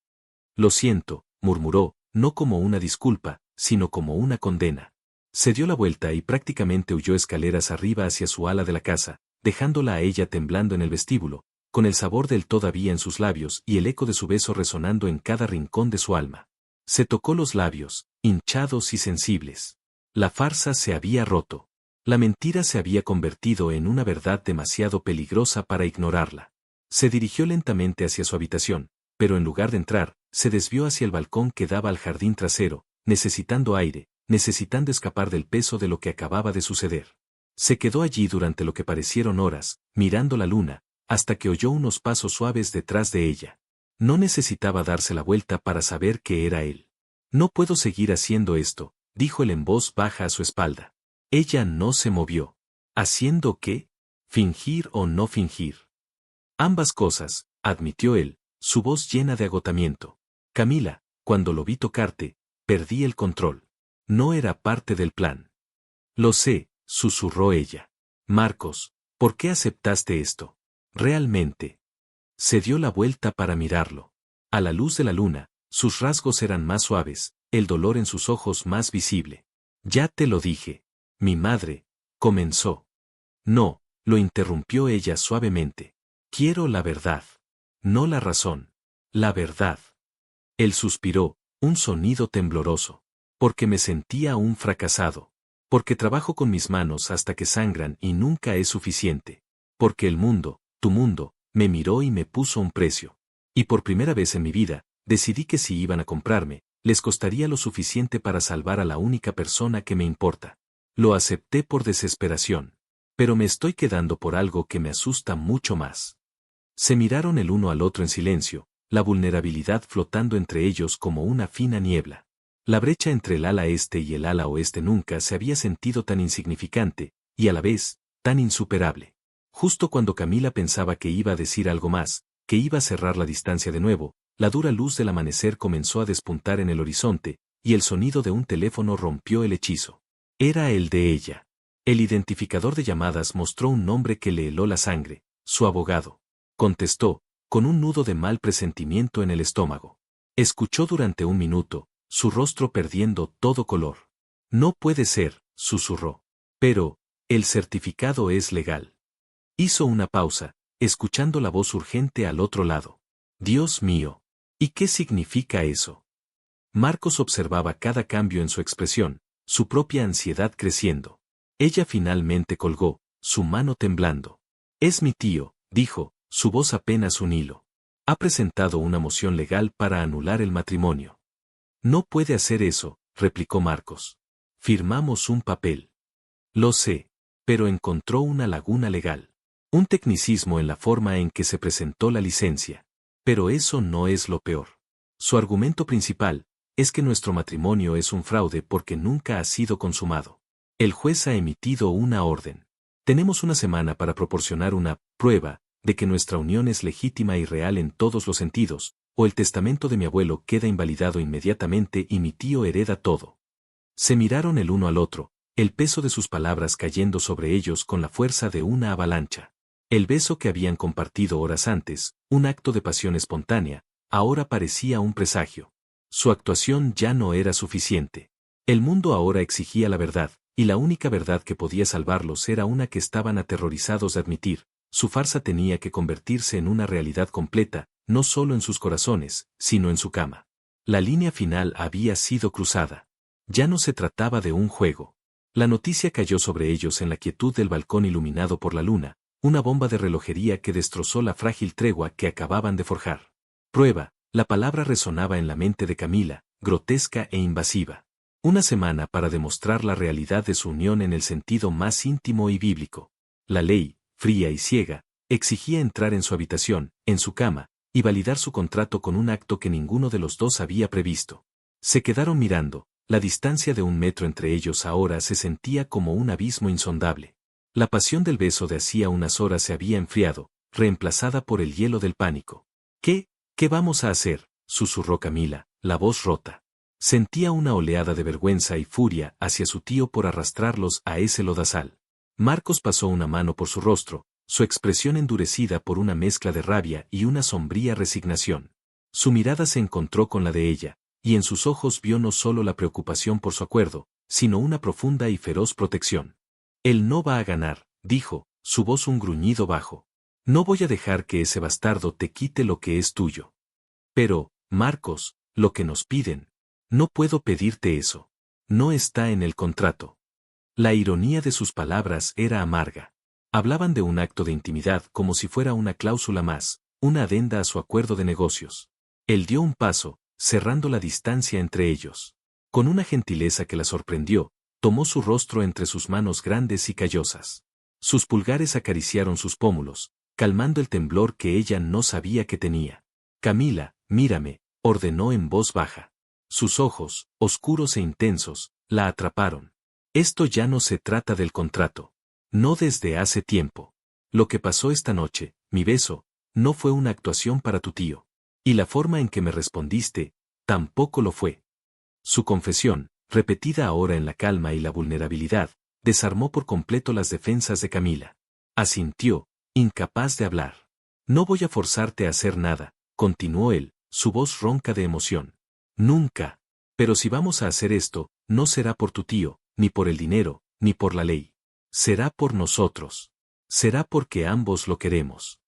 Lo siento, murmuró, no como una disculpa, sino como una condena. Se dio la vuelta y prácticamente huyó escaleras arriba hacia su ala de la casa, dejándola a ella temblando en el vestíbulo, con el sabor del todavía en sus labios y el eco de su beso resonando en cada rincón de su alma. Se tocó los labios, hinchados y sensibles. La farsa se había roto. La mentira se había convertido en una verdad demasiado peligrosa para ignorarla. Se dirigió lentamente hacia su habitación, pero en lugar de entrar, se desvió hacia el balcón que daba al jardín trasero, necesitando aire, necesitando escapar del peso de lo que acababa de suceder. Se quedó allí durante lo que parecieron horas, mirando la luna, hasta que oyó unos pasos suaves detrás de ella. No necesitaba darse la vuelta para saber que era él. No puedo seguir haciendo esto, dijo él en voz baja a su espalda. Ella no se movió. ¿Haciendo qué? ¿Fingir o no fingir? Ambas cosas, admitió él, su voz llena de agotamiento. Camila, cuando lo vi tocarte, perdí el control. No era parte del plan. Lo sé, susurró ella. Marcos, ¿por qué aceptaste esto? Realmente. Se dio la vuelta para mirarlo. A la luz de la luna, sus rasgos eran más suaves, el dolor en sus ojos más visible. Ya te lo dije. Mi madre, comenzó. No, lo interrumpió ella suavemente. Quiero la verdad. No la razón. La verdad. Él suspiró, un sonido tembloroso. Porque me sentía un fracasado. Porque trabajo con mis manos hasta que sangran y nunca es suficiente. Porque el mundo, tu mundo, me miró y me puso un precio. Y por primera vez en mi vida, decidí que si iban a comprarme, les costaría lo suficiente para salvar a la única persona que me importa. Lo acepté por desesperación. Pero me estoy quedando por algo que me asusta mucho más. Se miraron el uno al otro en silencio, la vulnerabilidad flotando entre ellos como una fina niebla. La brecha entre el ala este y el ala oeste nunca se había sentido tan insignificante, y a la vez, tan insuperable. Justo cuando Camila pensaba que iba a decir algo más, que iba a cerrar la distancia de nuevo, la dura luz del amanecer comenzó a despuntar en el horizonte, y el sonido de un teléfono rompió el hechizo. Era el de ella. El identificador de llamadas mostró un nombre que le heló la sangre, su abogado. Contestó, con un nudo de mal presentimiento en el estómago. Escuchó durante un minuto, su rostro perdiendo todo color. No puede ser, susurró. Pero, el certificado es legal. Hizo una pausa, escuchando la voz urgente al otro lado. Dios mío. ¿Y qué significa eso? Marcos observaba cada cambio en su expresión, su propia ansiedad creciendo. Ella finalmente colgó, su mano temblando. Es mi tío, dijo, su voz apenas un hilo. Ha presentado una moción legal para anular el matrimonio. No puede hacer eso, replicó Marcos. Firmamos un papel. Lo sé, pero encontró una laguna legal. Un tecnicismo en la forma en que se presentó la licencia. Pero eso no es lo peor. Su argumento principal es que nuestro matrimonio es un fraude porque nunca ha sido consumado. El juez ha emitido una orden. Tenemos una semana para proporcionar una prueba de que nuestra unión es legítima y real en todos los sentidos, o el testamento de mi abuelo queda invalidado inmediatamente y mi tío hereda todo. Se miraron el uno al otro, el peso de sus palabras cayendo sobre ellos con la fuerza de una avalancha. El beso que habían compartido horas antes, un acto de pasión espontánea, ahora parecía un presagio. Su actuación ya no era suficiente. El mundo ahora exigía la verdad, y la única verdad que podía salvarlos era una que estaban aterrorizados de admitir. Su farsa tenía que convertirse en una realidad completa, no solo en sus corazones, sino en su cama. La línea final había sido cruzada. Ya no se trataba de un juego. La noticia cayó sobre ellos en la quietud del balcón iluminado por la luna, una bomba de relojería que destrozó la frágil tregua que acababan de forjar. Prueba, la palabra resonaba en la mente de Camila, grotesca e invasiva. Una semana para demostrar la realidad de su unión en el sentido más íntimo y bíblico. La ley, fría y ciega, exigía entrar en su habitación, en su cama, y validar su contrato con un acto que ninguno de los dos había previsto. Se quedaron mirando, la distancia de 1 metro entre ellos ahora se sentía como un abismo insondable. La pasión del beso de hacía unas horas se había enfriado, reemplazada por el hielo del pánico. ¿Qué vamos a hacer?, susurró Camila, la voz rota. Sentía una oleada de vergüenza y furia hacia su tío por arrastrarlos a ese lodazal. Marcos pasó una mano por su rostro, su expresión endurecida por una mezcla de rabia y una sombría resignación. Su mirada se encontró con la de ella, y en sus ojos vio no solo la preocupación por su acuerdo, sino una profunda y feroz protección. Él no va a ganar, dijo, su voz un gruñido bajo. No voy a dejar que ese bastardo te quite lo que es tuyo. Pero, Marcos, lo que nos piden. No puedo pedirte eso. No está en el contrato. La ironía de sus palabras era amarga. Hablaban de un acto de intimidad como si fuera una cláusula más, una adenda a su acuerdo de negocios. Él dio un paso, cerrando la distancia entre ellos. Con una gentileza que la sorprendió, tomó su rostro entre sus manos grandes y callosas. Sus pulgares acariciaron sus pómulos, calmando el temblor que ella no sabía que tenía. Camila, mírame, ordenó en voz baja. Sus ojos, oscuros e intensos, la atraparon. Esto ya no se trata del contrato. No desde hace tiempo. Lo que pasó esta noche, mi beso, no fue una actuación para tu tío. Y la forma en que me respondiste, tampoco lo fue. Su confesión, repetida ahora en la calma y la vulnerabilidad, desarmó por completo las defensas de Camila. Asintió, incapaz de hablar. No voy a forzarte a hacer nada, continuó él, su voz ronca de emoción. Nunca. Pero si vamos a hacer esto, no será por tu tío, ni por el dinero, ni por la ley. Será por nosotros. Será porque ambos lo queremos.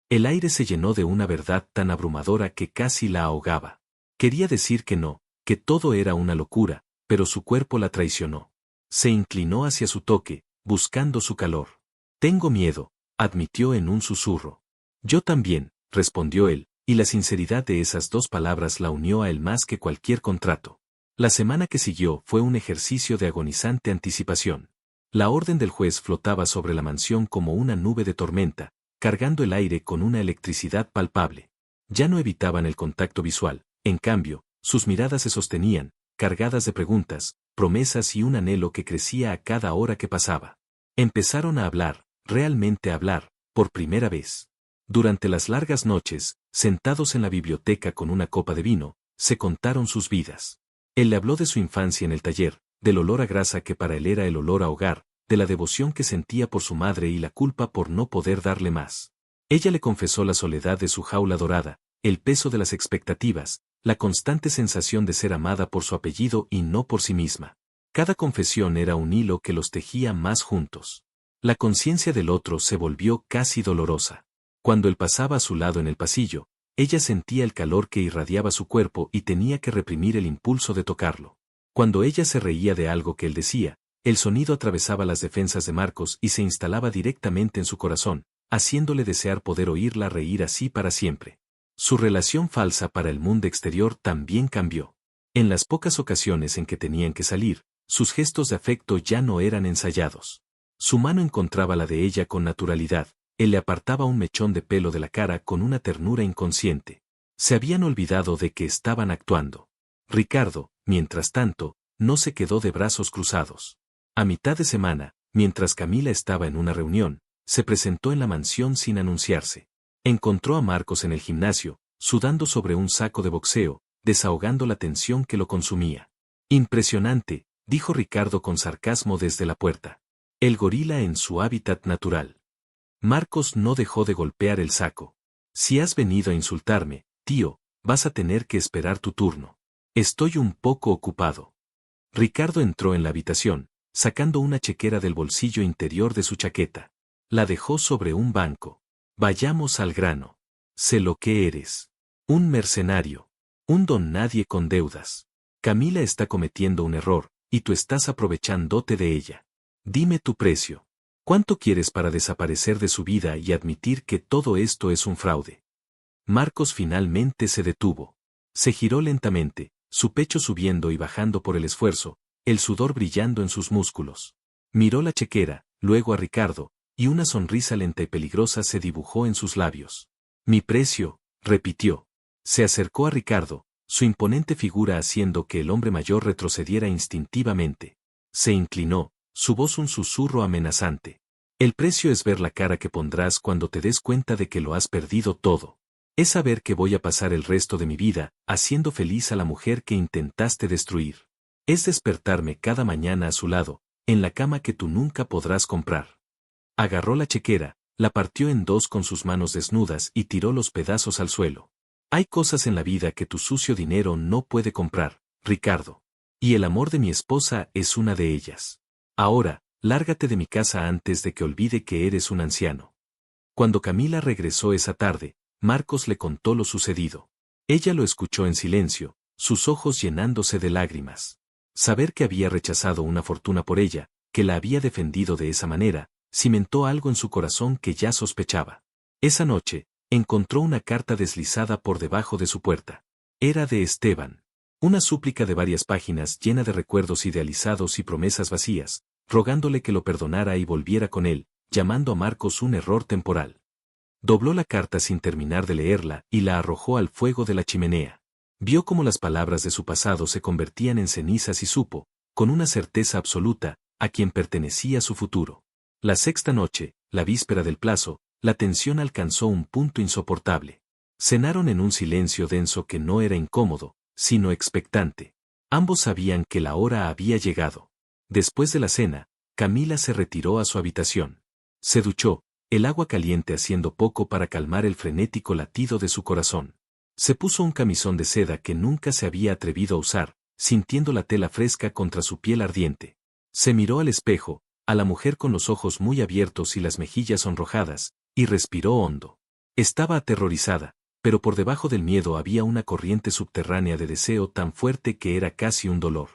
El aire se llenó de una verdad tan abrumadora que casi la ahogaba. Quería decir que no, que todo era una locura, pero su cuerpo la traicionó. Se inclinó hacia su toque, buscando su calor. Tengo miedo, admitió en un susurro. Yo también, respondió él, y la sinceridad de esas dos palabras la unió a él más que cualquier contrato. La semana que siguió fue un ejercicio de agonizante anticipación. La orden del juez flotaba sobre la mansión como una nube de tormenta, cargando el aire con una electricidad palpable. Ya no evitaban el contacto visual, en cambio, sus miradas se sostenían, cargadas de preguntas, promesas y un anhelo que crecía a cada hora que pasaba. Empezaron a hablar, realmente a hablar, por primera vez. Durante las largas noches, sentados en la biblioteca con una copa de vino, se contaron sus vidas. Él le habló de su infancia en el taller, del olor a grasa que para él era el olor a hogar, de la devoción que sentía por su madre y la culpa por no poder darle más. Ella le confesó la soledad de su jaula dorada, el peso de las expectativas, la constante sensación de ser amada por su apellido y no por sí misma. Cada confesión era un hilo que los tejía más juntos. La conciencia del otro se volvió casi dolorosa. Cuando él pasaba a su lado en el pasillo, ella sentía el calor que irradiaba su cuerpo y tenía que reprimir el impulso de tocarlo. Cuando ella se reía de algo que él decía, el sonido atravesaba las defensas de Marcos y se instalaba directamente en su corazón, haciéndole desear poder oírla reír así para siempre. Su relación falsa para el mundo exterior también cambió. En las pocas ocasiones en que tenían que salir, sus gestos de afecto ya no eran ensayados. Su mano encontraba la de ella con naturalidad, él le apartaba un mechón de pelo de la cara con una ternura inconsciente. Se habían olvidado de que estaban actuando. Ricardo, mientras tanto, no se quedó de brazos cruzados. A mitad de semana, mientras Camila estaba en una reunión, se presentó en la mansión sin anunciarse. Encontró a Marcos en el gimnasio, sudando sobre un saco de boxeo, desahogando la tensión que lo consumía. Impresionante, dijo Ricardo con sarcasmo desde la puerta. El gorila en su hábitat natural. Marcos no dejó de golpear el saco. Si has venido a insultarme, tío, vas a tener que esperar tu turno. Estoy un poco ocupado. Ricardo entró en la habitación, sacando una chequera del bolsillo interior de su chaqueta. La dejó sobre un banco. Vayamos al grano. Sé lo que eres. Un mercenario. Un don nadie con deudas. Camila está cometiendo un error, y tú estás aprovechándote de ella. Dime tu precio. ¿Cuánto quieres para desaparecer de su vida y admitir que todo esto es un fraude? Marcos finalmente se detuvo. Se giró lentamente, su pecho subiendo y bajando por el esfuerzo, el sudor brillando en sus músculos. Miró la chequera, luego a Ricardo, y una sonrisa lenta y peligrosa se dibujó en sus labios. Mi precio, repitió. Se acercó a Ricardo, su imponente figura haciendo que el hombre mayor retrocediera instintivamente. Se inclinó, su voz un susurro amenazante. El precio es ver la cara que pondrás cuando te des cuenta de que lo has perdido todo. Es saber que voy a pasar el resto de mi vida haciendo feliz a la mujer que intentaste destruir. Es despertarme cada mañana a su lado, en la cama que tú nunca podrás comprar. Agarró la chequera, la partió en dos con sus manos desnudas y tiró los pedazos al suelo. Hay cosas en la vida que tu sucio dinero no puede comprar, Ricardo. Y el amor de mi esposa es una de ellas. Ahora, lárgate de mi casa antes de que olvide que eres un anciano. Cuando Camila regresó esa tarde, Marcos le contó lo sucedido. Ella lo escuchó en silencio, sus ojos llenándose de lágrimas. Saber que había rechazado una fortuna por ella, que la había defendido de esa manera, cimentó algo en su corazón que ya sospechaba. Esa noche, encontró una carta deslizada por debajo de su puerta. Era de Esteban. Una súplica de varias páginas llena de recuerdos idealizados y promesas vacías, rogándole que lo perdonara y volviera con él, llamando a Marcos un error temporal. Dobló la carta sin terminar de leerla y la arrojó al fuego de la chimenea. Vio cómo las palabras de su pasado se convertían en cenizas y supo, con una certeza absoluta, a quien pertenecía su futuro. La sexta noche, la víspera del plazo, la tensión alcanzó un punto insoportable. Cenaron en un silencio denso que no era incómodo, sino expectante. Ambos sabían que la hora había llegado. Después de la cena, Camila se retiró a su habitación. Se duchó, el agua caliente haciendo poco para calmar el frenético latido de su corazón. Se puso un camisón de seda que nunca se había atrevido a usar, sintiendo la tela fresca contra su piel ardiente. Se miró al espejo, a la mujer con los ojos muy abiertos y las mejillas sonrojadas, y respiró hondo. Estaba aterrorizada, pero por debajo del miedo había una corriente subterránea de deseo tan fuerte que era casi un dolor.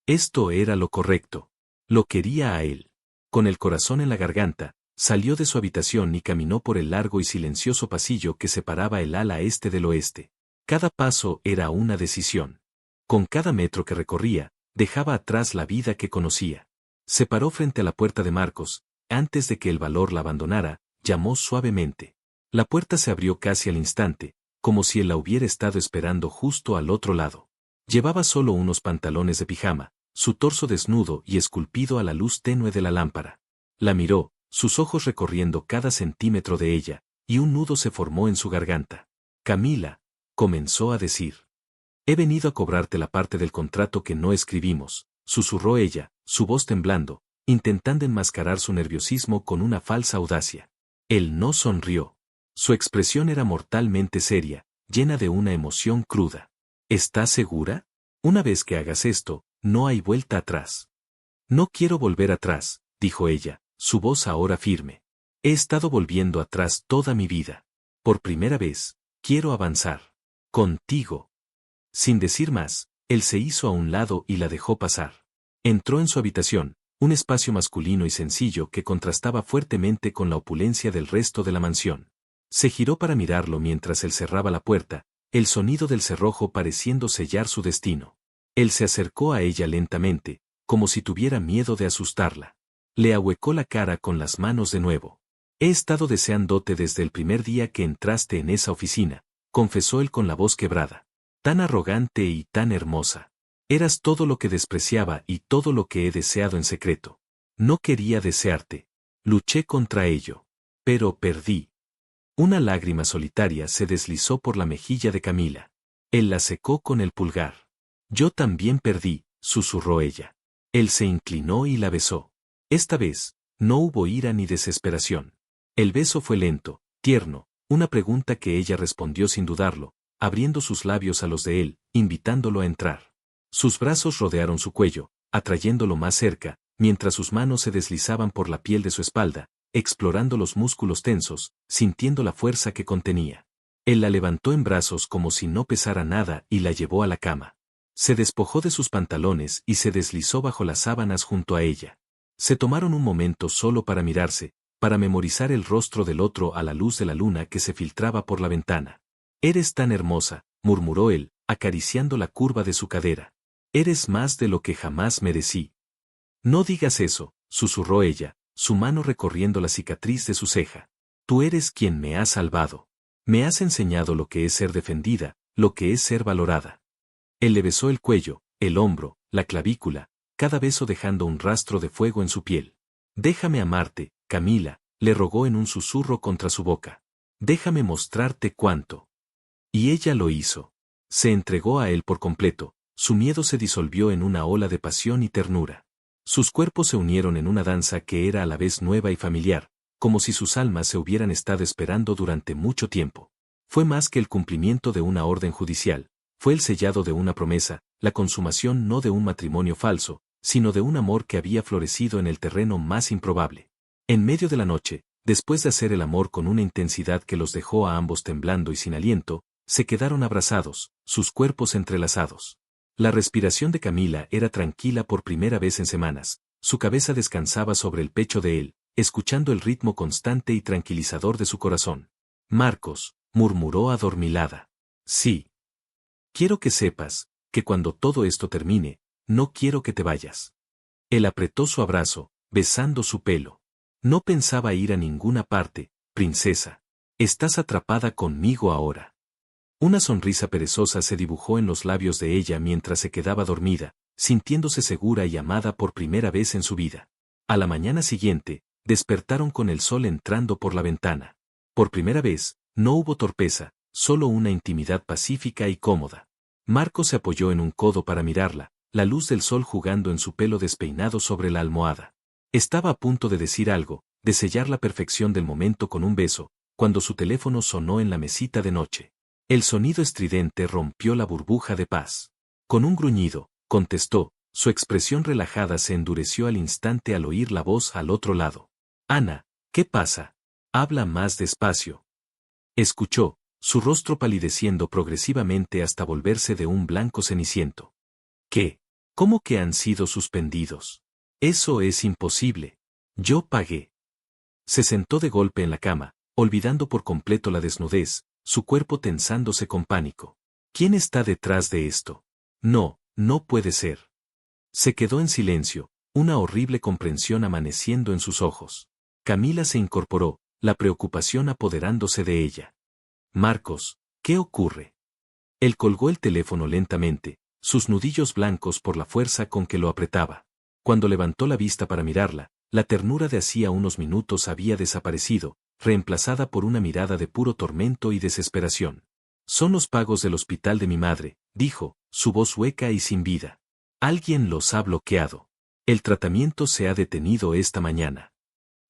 Esto era lo correcto. Lo quería a él. Con el corazón en la garganta, salió de su habitación y caminó por el largo y silencioso pasillo que separaba el ala este del oeste. Cada paso era una decisión. Con cada metro que recorría, dejaba atrás la vida que conocía. Se paró frente a la puerta de Marcos, antes de que el valor la abandonara, llamó suavemente. La puerta se abrió casi al instante, como si él la hubiera estado esperando justo al otro lado. Llevaba solo unos pantalones de pijama, su torso desnudo y esculpido a la luz tenue de la lámpara. La miró, sus ojos recorriendo cada centímetro de ella, y un nudo se formó en su garganta. Camila, comenzó a decir. He venido a cobrarte la parte del contrato que no escribimos, susurró ella, su voz temblando, intentando enmascarar su nerviosismo con una falsa audacia. Él no sonrió. Su expresión era mortalmente seria, llena de una emoción cruda. ¿Estás segura? Una vez que hagas esto, no hay vuelta atrás. No quiero volver atrás, dijo ella, su voz ahora firme. He estado volviendo atrás toda mi vida. Por primera vez, quiero avanzar. Contigo. Sin decir más, él se hizo a un lado y la dejó pasar. Entró en su habitación, un espacio masculino y sencillo que contrastaba fuertemente con la opulencia del resto de la mansión. Se giró para mirarlo mientras él cerraba la puerta, el sonido del cerrojo pareciendo sellar su destino. Él se acercó a ella lentamente, como si tuviera miedo de asustarla. Le ahuecó la cara con las manos de nuevo. He estado deseándote desde el primer día que entraste en esa oficina, confesó él con la voz quebrada. Tan arrogante y tan hermosa. Eras todo lo que despreciaba y todo lo que he deseado en secreto. No quería desearte. Luché contra ello. Pero perdí. Una lágrima solitaria se deslizó por la mejilla de Camila. Él la secó con el pulgar. Yo también perdí, susurró ella. Él se inclinó y la besó. Esta vez, no hubo ira ni desesperación. El beso fue lento, tierno, una pregunta que ella respondió sin dudarlo, abriendo sus labios a los de él, invitándolo a entrar. Sus brazos rodearon su cuello, atrayéndolo más cerca, mientras sus manos se deslizaban por la piel de su espalda, explorando los músculos tensos, sintiendo la fuerza que contenía. Él la levantó en brazos como si no pesara nada y la llevó a la cama. Se despojó de sus pantalones y se deslizó bajo las sábanas junto a ella. Se tomaron un momento solo para mirarse, para memorizar el rostro del otro a la luz de la luna que se filtraba por la ventana. Eres tan hermosa, murmuró él, acariciando la curva de su cadera. Eres más de lo que jamás merecí. No digas eso, susurró ella, su mano recorriendo la cicatriz de su ceja. Tú eres quien me ha salvado. Me has enseñado lo que es ser defendida, lo que es ser valorada. Él le besó el cuello, el hombro, la clavícula, cada beso dejando un rastro de fuego en su piel. Déjame amarte, Camila, le rogó en un susurro contra su boca. Déjame mostrarte cuánto. Y ella lo hizo. Se entregó a él por completo, su miedo se disolvió en una ola de pasión y ternura. Sus cuerpos se unieron en una danza que era a la vez nueva y familiar, como si sus almas se hubieran estado esperando durante mucho tiempo. Fue más que el cumplimiento de una orden judicial, fue el sellado de una promesa, la consumación no de un matrimonio falso, sino de un amor que había florecido en el terreno más improbable. En medio de la noche, después de hacer el amor con una intensidad que los dejó a ambos temblando y sin aliento, se quedaron abrazados, sus cuerpos entrelazados. La respiración de Camila era tranquila por primera vez en semanas, su cabeza descansaba sobre el pecho de él, escuchando el ritmo constante y tranquilizador de su corazón. Marcos, murmuró adormilada. Sí. Quiero que sepas, que cuando todo esto termine, no quiero que te vayas. Él apretó su abrazo, besando su pelo. No pensaba ir a ninguna parte, princesa. Estás atrapada conmigo ahora. Una sonrisa perezosa se dibujó en los labios de ella mientras se quedaba dormida, sintiéndose segura y amada por primera vez en su vida. A la mañana siguiente, despertaron con el sol entrando por la ventana. Por primera vez, no hubo torpeza, solo una intimidad pacífica y cómoda. Marcos se apoyó en un codo para mirarla, la luz del sol jugando en su pelo despeinado sobre la almohada. Estaba a punto de decir algo, de sellar la perfección del momento con un beso, cuando su teléfono sonó en la mesita de noche. El sonido estridente rompió la burbuja de paz. Con un gruñido, contestó, su expresión relajada se endureció al instante al oír la voz al otro lado. Ana, ¿qué pasa? Habla más despacio. Escuchó, su rostro palideciendo progresivamente hasta volverse de un blanco ceniciento. ¿Qué? ¿Cómo que han sido suspendidos? Eso es imposible. Yo pagué. Se sentó de golpe en la cama, olvidando por completo la desnudez, su cuerpo tensándose con pánico. ¿Quién está detrás de esto? No, no puede ser. Se quedó en silencio, una horrible comprensión amaneciendo en sus ojos. Camila se incorporó, la preocupación apoderándose de ella. Marcos, ¿qué ocurre? Él colgó el teléfono lentamente, sus nudillos blancos por la fuerza con que lo apretaba. Cuando levantó la vista para mirarla, la ternura de hacía unos minutos había desaparecido, reemplazada por una mirada de puro tormento y desesperación. Son los pagos del hospital de mi madre, dijo, su voz hueca y sin vida. Alguien los ha bloqueado. El tratamiento se ha detenido esta mañana.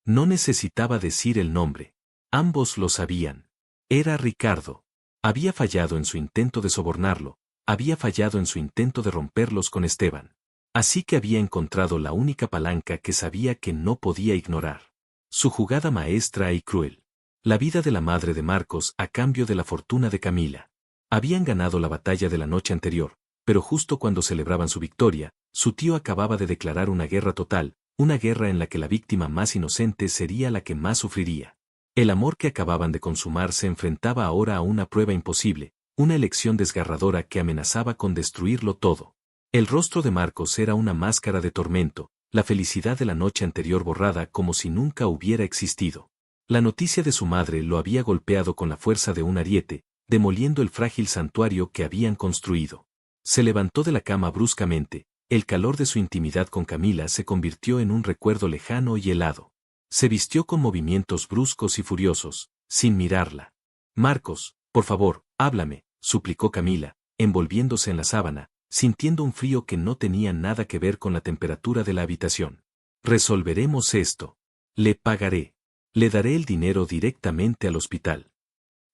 No necesitaba decir el nombre. Ambos lo sabían. Era Ricardo. Había fallado en su intento de sobornarlo, había fallado en su intento de romperlos con Esteban. Así que había encontrado la única palanca que sabía que no podía ignorar. Su jugada maestra y cruel. La vida de la madre de Marcos a cambio de la fortuna de Camila. Habían ganado la batalla de la noche anterior, pero justo cuando celebraban su victoria, su tío acababa de declarar una guerra total, una guerra en la que la víctima más inocente sería la que más sufriría. El amor que acababan de consumar se enfrentaba ahora a una prueba imposible, una elección desgarradora que amenazaba con destruirlo todo. El rostro de Marcos era una máscara de tormento, la felicidad de la noche anterior borrada como si nunca hubiera existido. La noticia de su madre lo había golpeado con la fuerza de un ariete, demoliendo el frágil santuario que habían construido. Se levantó de la cama bruscamente, el calor de su intimidad con Camila se convirtió en un recuerdo lejano y helado. Se vistió con movimientos bruscos y furiosos, sin mirarla. Marcos, por favor, háblame, suplicó Camila, envolviéndose en la sábana, sintiendo un frío que no tenía nada que ver con la temperatura de la habitación. Resolveremos esto. Le pagaré. Le daré el dinero directamente al hospital.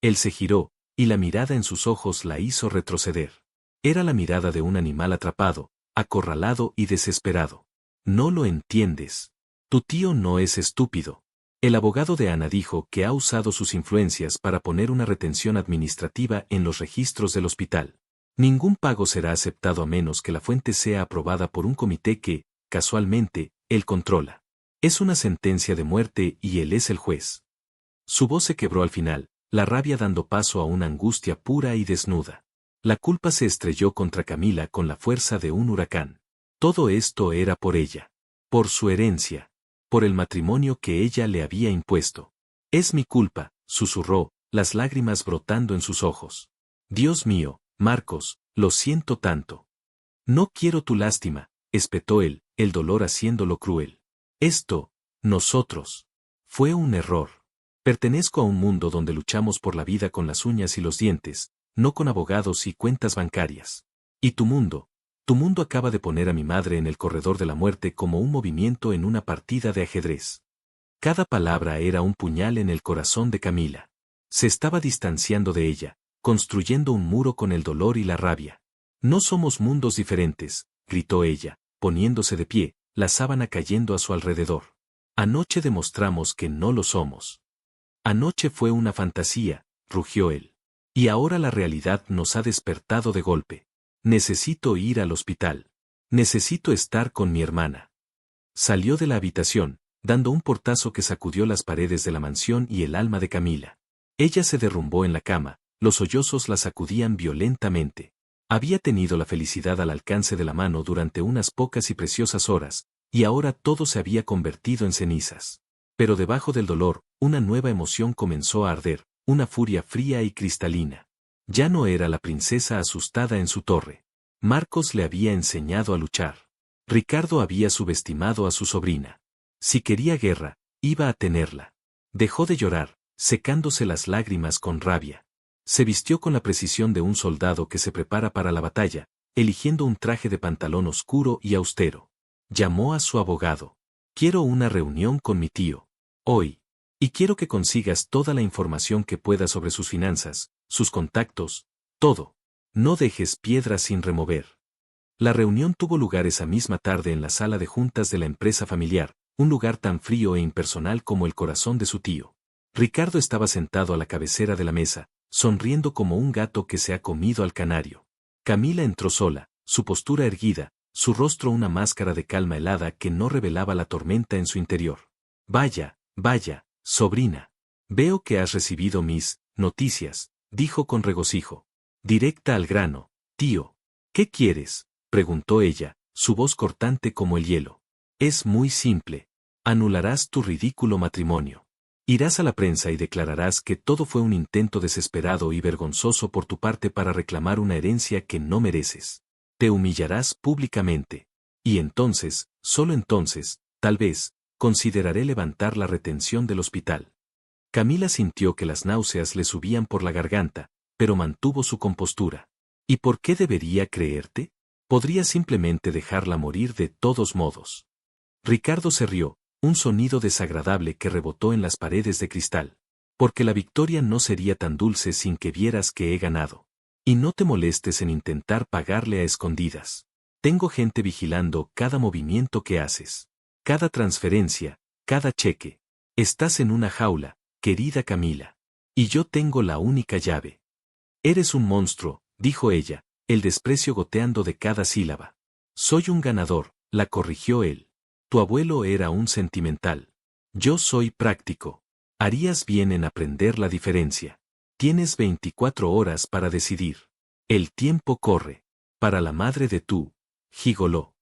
Él se giró, y la mirada en sus ojos la hizo retroceder. Era la mirada de un animal atrapado, acorralado y desesperado. No lo entiendes. Tu tío no es estúpido. El abogado de Ana dijo que ha usado sus influencias para poner una retención administrativa en los registros del hospital. Ningún pago será aceptado a menos que la fuente sea aprobada por un comité que, casualmente, él controla. Es una sentencia de muerte y él es el juez. Su voz se quebró al final, la rabia dando paso a una angustia pura y desnuda. La culpa se estrelló contra Camila con la fuerza de un huracán. Todo esto era por ella. Por su herencia. Por el matrimonio que ella le había impuesto. Es mi culpa, susurró, las lágrimas brotando en sus ojos. Dios mío, Marcos, lo siento tanto. No quiero tu lástima, espetó él, el dolor haciéndolo cruel. Nosotros. Fue un error. Pertenezco a un mundo donde luchamos por la vida con las uñas y los dientes, no con abogados y cuentas bancarias. Y tu mundo acaba de poner a mi madre en el corredor de la muerte como un movimiento en una partida de ajedrez. Cada palabra era un puñal en el corazón de Camila. Se estaba distanciando de ella, construyendo un muro con el dolor y la rabia. No somos mundos diferentes, gritó ella, poniéndose de pie, la sábana cayendo a su alrededor. Anoche demostramos que no lo somos. Anoche fue una fantasía, rugió él. Y ahora la realidad nos ha despertado de golpe. Necesito ir al hospital. Necesito estar con mi hermana. Salió de la habitación, dando un portazo que sacudió las paredes de la mansión y el alma de Camila. Ella se derrumbó en la cama, los sollozos la sacudían violentamente. Había tenido la felicidad al alcance de la mano durante unas pocas y preciosas horas, y ahora todo se había convertido en cenizas. Pero debajo del dolor, una nueva emoción comenzó a arder, una furia fría y cristalina. Ya no era la princesa asustada en su torre. Marcos le había enseñado a luchar. Ricardo había subestimado a su sobrina. Si quería guerra, iba a tenerla. Dejó de llorar, secándose las lágrimas con rabia. Se vistió con la precisión de un soldado que se prepara para la batalla, eligiendo un traje de pantalón oscuro y austero. Llamó a su abogado. Quiero una reunión con mi tío. Hoy. Y quiero que consigas toda la información que puedas sobre sus finanzas, sus contactos, todo. No dejes piedras sin remover. La reunión tuvo lugar esa misma tarde en la sala de juntas de la empresa familiar, un lugar tan frío e impersonal como el corazón de su tío. Ricardo estaba sentado a la cabecera de la mesa, sonriendo como un gato que se ha comido al canario. Camila entró sola, su postura erguida, su rostro una máscara de calma helada que no revelaba la tormenta en su interior. Vaya, sobrina. Veo que has recibido mis noticias, dijo con regocijo. Directa al grano, tío. ¿Qué quieres?, preguntó ella, su voz cortante como el hielo. Es muy simple. Anularás tu ridículo matrimonio. Irás a la prensa y declararás que todo fue un intento desesperado y vergonzoso por tu parte para reclamar una herencia que no mereces. Te humillarás públicamente. Y entonces, solo entonces, tal vez, consideraré levantar la retención del hospital. Camila sintió que las náuseas le subían por la garganta, pero mantuvo su compostura. ¿Y por qué debería creerte? Podría simplemente dejarla morir de todos modos. Ricardo se rió, un sonido desagradable que rebotó en las paredes de cristal. Porque la victoria no sería tan dulce sin que vieras que he ganado. Y no te molestes en intentar pagarle a escondidas. Tengo gente vigilando cada movimiento que haces. Cada transferencia, cada cheque. Estás en una jaula, querida Camila. Y yo tengo la única llave. Eres un monstruo, dijo ella, el desprecio goteando de cada sílaba. Soy un ganador, la corrigió él. Tu abuelo era un sentimental. Yo soy práctico. Harías bien en aprender la diferencia. Tienes 24 horas para decidir. El tiempo corre. Para la madre de tú, gigoló.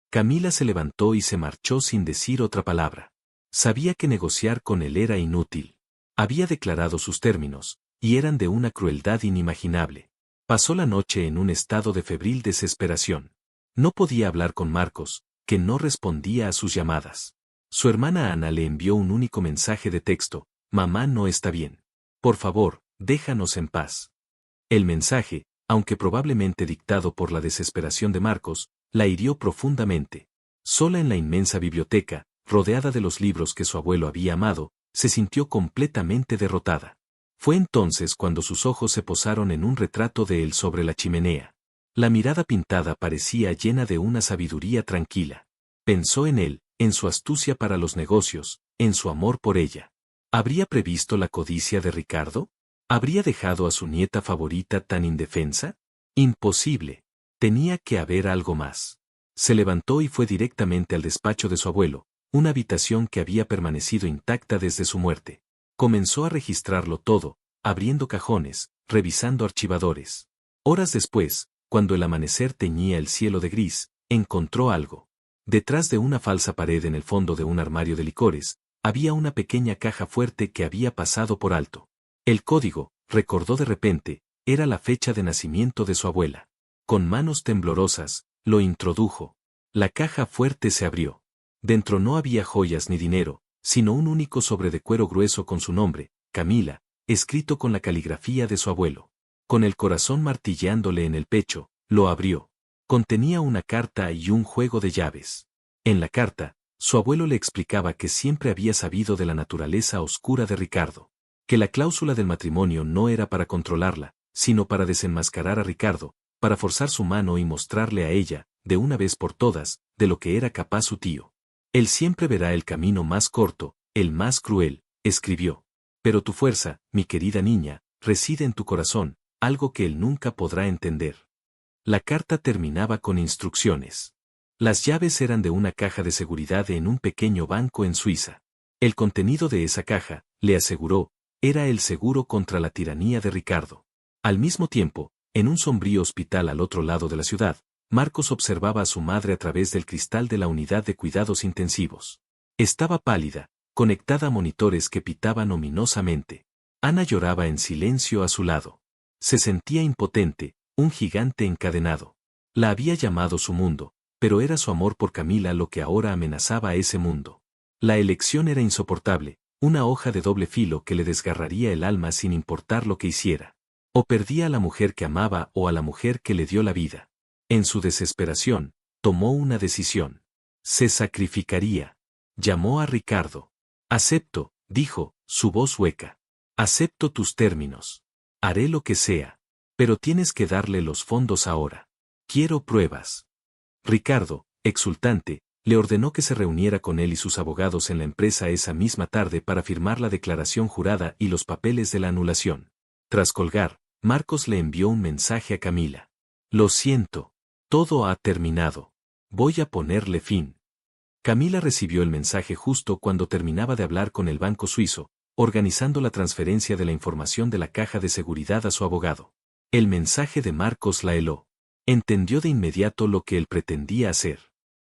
Camila se levantó y se marchó sin decir otra palabra. Sabía que negociar con él era inútil. Había declarado sus términos, y eran de una crueldad inimaginable. Pasó la noche en un estado de febril desesperación. No podía hablar con Marcos, que no respondía a sus llamadas. Su hermana Ana le envió un único mensaje de texto: mamá no está bien. Por favor, déjanos en paz. El mensaje, aunque probablemente dictado por la desesperación de Marcos, la hirió profundamente. Sola en la inmensa biblioteca, rodeada de los libros que su abuelo había amado, se sintió completamente derrotada. Fue entonces cuando sus ojos se posaron en un retrato de él sobre la chimenea. La mirada pintada parecía llena de una sabiduría tranquila. Pensó en él, en su astucia para los negocios, en su amor por ella. ¿Habría previsto la codicia de Ricardo? ¿Habría dejado a su nieta favorita tan indefensa? Imposible. Tenía que haber algo más. Se levantó y fue directamente al despacho de su abuelo, una habitación que había permanecido intacta desde su muerte. Comenzó a registrarlo todo, abriendo cajones, revisando archivadores. Horas después, cuando el amanecer teñía el cielo de gris, encontró algo. Detrás de una falsa pared en el fondo de un armario de licores, había una pequeña caja fuerte que había pasado por alto. El código, recordó de repente, era la fecha de nacimiento de su abuela. Con manos temblorosas, lo introdujo. La caja fuerte se abrió. Dentro no había joyas ni dinero, sino un único sobre de cuero grueso con su nombre, Camila, escrito con la caligrafía de su abuelo. Con el corazón martilleándole en el pecho, lo abrió. Contenía una carta y un juego de llaves. En la carta, su abuelo le explicaba que siempre había sabido de la naturaleza oscura de Ricardo, que la cláusula del matrimonio no era para controlarla, sino para desenmascarar a Ricardo, para forzar su mano y mostrarle a ella, de una vez por todas, de lo que era capaz su tío. Él siempre verá el camino más corto, el más cruel, escribió. Pero tu fuerza, mi querida niña, reside en tu corazón, algo que él nunca podrá entender. La carta terminaba con instrucciones. Las llaves eran de una caja de seguridad en un pequeño banco en Suiza. El contenido de esa caja, le aseguró, era el seguro contra la tiranía de Ricardo. Al mismo tiempo, en un sombrío hospital al otro lado de la ciudad, Marcos observaba a su madre a través del cristal de la unidad de cuidados intensivos. Estaba pálida, conectada a monitores que pitaban ominosamente. Ana lloraba en silencio a su lado. Se sentía impotente, un gigante encadenado. La había llamado su mundo, pero era su amor por Camila lo que ahora amenazaba a ese mundo. La elección era insoportable, una hoja de doble filo que le desgarraría el alma sin importar lo que hiciera. O perdía a la mujer que amaba o a la mujer que le dio la vida. En su desesperación, tomó una decisión. Se sacrificaría. Llamó a Ricardo. Acepto, dijo, su voz hueca. Acepto tus términos. Haré lo que sea. Pero tienes que darle los fondos ahora. Quiero pruebas. Ricardo, exultante, le ordenó que se reuniera con él y sus abogados en la empresa esa misma tarde para firmar la declaración jurada y los papeles de la anulación. Tras colgar, Marcos le envió un mensaje a Camila. Lo siento. Todo ha terminado. Voy a ponerle fin. Camila recibió el mensaje justo cuando terminaba de hablar con el banco suizo, organizando la transferencia de la información de la caja de seguridad a su abogado. El mensaje de Marcos la heló. Entendió de inmediato lo que él pretendía hacer.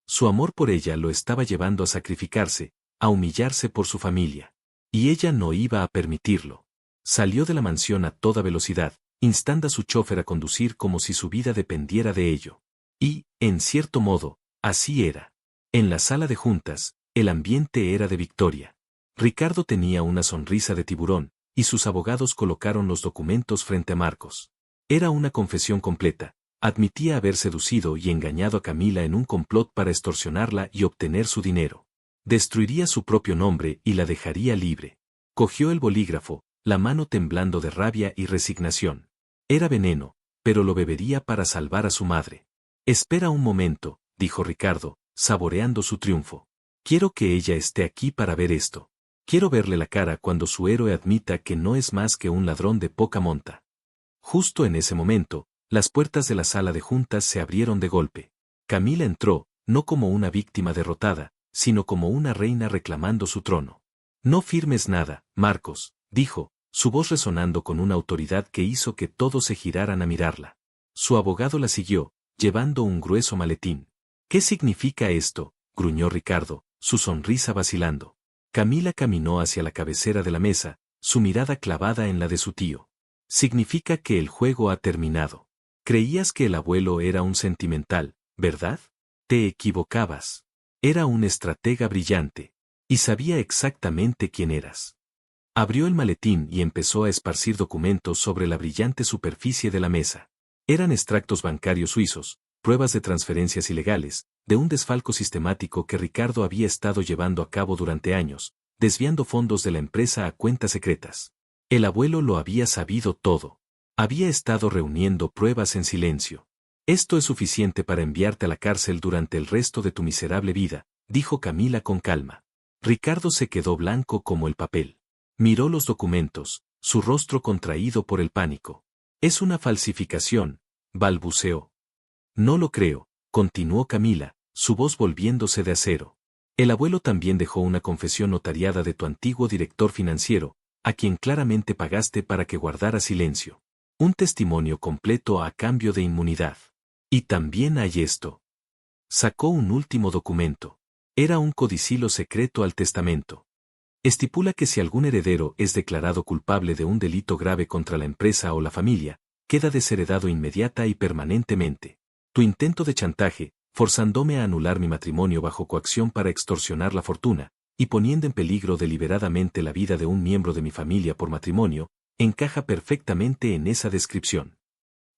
Su amor por ella lo estaba llevando a sacrificarse, a humillarse por su familia. Y ella no iba a permitirlo. Salió de la mansión a toda velocidad, instando a su chofer a conducir como si su vida dependiera de ello. Y, en cierto modo, así era. En la sala de juntas, el ambiente era de victoria. Ricardo tenía una sonrisa de tiburón, y sus abogados colocaron los documentos frente a Marcos. Era una confesión completa. Admitía haber seducido y engañado a Camila en un complot para extorsionarla y obtener su dinero. Destruiría su propio nombre y la dejaría libre. Cogió el bolígrafo, la mano temblando de rabia y resignación. Era veneno, pero lo bebería para salvar a su madre. Espera un momento, dijo Ricardo, saboreando su triunfo. Quiero que ella esté aquí para ver esto. Quiero verle la cara cuando su héroe admita que no es más que un ladrón de poca monta. Justo en ese momento, las puertas de la sala de juntas se abrieron de golpe. Camila entró, no como una víctima derrotada, sino como una reina reclamando su trono. No firmes nada, Marcos, dijo, su voz resonando con una autoridad que hizo que todos se giraran a mirarla. Su abogado la siguió, llevando un grueso maletín. ¿Qué significa esto?, gruñó Ricardo, su sonrisa vacilando. Camila caminó hacia la cabecera de la mesa, su mirada clavada en la de su tío. Significa que el juego ha terminado. Creías que el abuelo era un sentimental, ¿verdad? Te equivocabas. Era un estratega brillante. Y sabía exactamente quién eras. Abrió el maletín y empezó a esparcir documentos sobre la brillante superficie de la mesa. Eran extractos bancarios suizos, pruebas de transferencias ilegales, de un desfalco sistemático que Ricardo había estado llevando a cabo durante años, desviando fondos de la empresa a cuentas secretas. El abuelo lo había sabido todo. Había estado reuniendo pruebas en silencio. Esto es suficiente para enviarte a la cárcel durante el resto de tu miserable vida, dijo Camila con calma. Ricardo se quedó blanco como el papel. Miró los documentos, su rostro contraído por el pánico. Es una falsificación, balbuceó. No lo creo, continuó Camila, su voz volviéndose de acero. El abuelo también dejó una confesión notariada de tu antiguo director financiero, a quien claramente pagaste para que guardara silencio. Un testimonio completo a cambio de inmunidad. Y también hay esto. Sacó un último documento. Era un codicilo secreto al testamento. Estipula que si algún heredero es declarado culpable de un delito grave contra la empresa o la familia, queda desheredado inmediata y permanentemente. Tu intento de chantaje, forzándome a anular mi matrimonio bajo coacción para extorsionar la fortuna, y poniendo en peligro deliberadamente la vida de un miembro de mi familia por matrimonio, encaja perfectamente en esa descripción.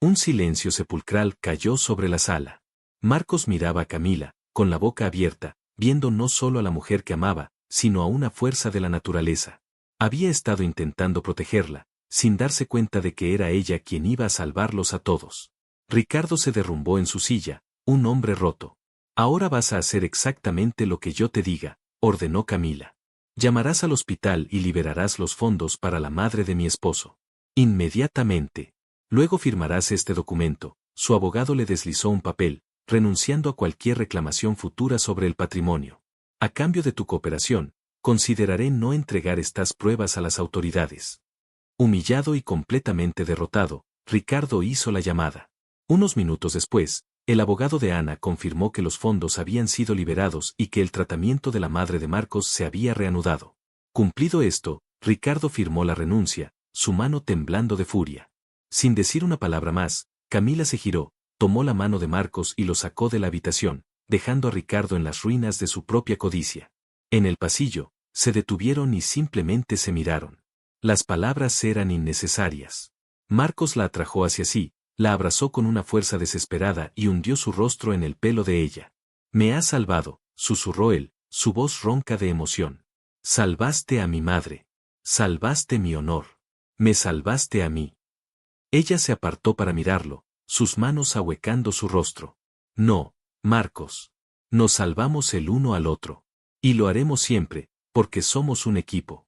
Un silencio sepulcral cayó sobre la sala. Marcos miraba a Camila, con la boca abierta, viendo no solo a la mujer que amaba, sino a una fuerza de la naturaleza. Había estado intentando protegerla, sin darse cuenta de que era ella quien iba a salvarlos a todos. Ricardo se derrumbó en su silla, un hombre roto. Ahora vas a hacer exactamente lo que yo te diga, ordenó Camila. Llamarás al hospital y liberarás los fondos para la madre de mi esposo. Inmediatamente. Luego firmarás este documento, su abogado le deslizó un papel, renunciando a cualquier reclamación futura sobre el patrimonio. A cambio de tu cooperación, consideraré no entregar estas pruebas a las autoridades. Humillado y completamente derrotado, Ricardo hizo la llamada. Unos minutos después, el abogado de Ana confirmó que los fondos habían sido liberados y que el tratamiento de la madre de Marcos se había reanudado. Cumplido esto, Ricardo firmó la renuncia, su mano temblando de furia. Sin decir una palabra más, Camila se giró, tomó la mano de Marcos y lo sacó de la habitación, dejando a Ricardo en las ruinas de su propia codicia. En el pasillo, se detuvieron y simplemente se miraron. Las palabras eran innecesarias. Marcos la atrajo hacia sí, la abrazó con una fuerza desesperada y hundió su rostro en el pelo de ella. «Me has salvado», susurró él, su voz ronca de emoción. «Salvaste a mi madre. Salvaste mi honor. Me salvaste a mí». Ella se apartó para mirarlo, sus manos ahuecando su rostro. «No, Marcos. Nos salvamos el uno al otro. Y lo haremos siempre, porque somos un equipo».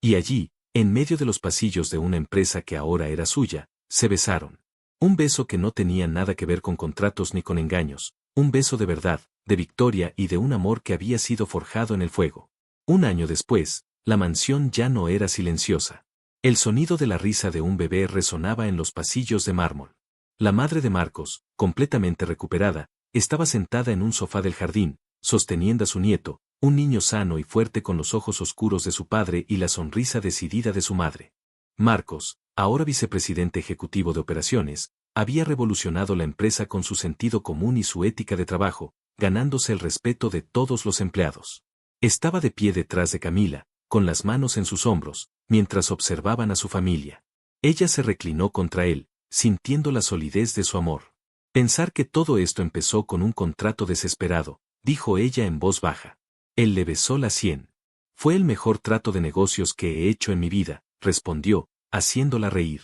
Y allí, en medio de los pasillos de una empresa que ahora era suya, se besaron. Un beso que no tenía nada que ver con contratos ni con engaños, un beso de verdad, de victoria y de un amor que había sido forjado en el fuego. Un año después, la mansión ya no era silenciosa. El sonido de la risa de un bebé resonaba en los pasillos de mármol. La madre de Marcos, completamente recuperada, estaba sentada en un sofá del jardín, sosteniendo a su nieto, un niño sano y fuerte con los ojos oscuros de su padre y la sonrisa decidida de su madre. Marcos, ahora vicepresidente ejecutivo de operaciones, había revolucionado la empresa con su sentido común y su ética de trabajo, ganándose el respeto de todos los empleados. Estaba de pie detrás de Camila, con las manos en sus hombros, mientras observaban a su familia. Ella se reclinó contra él, sintiendo la solidez de su amor. «Pensar que todo esto empezó con un contrato desesperado», dijo ella en voz baja. Él le besó la sien. «Fue el mejor trato de negocios que he hecho en mi vida», respondió, haciéndola reír.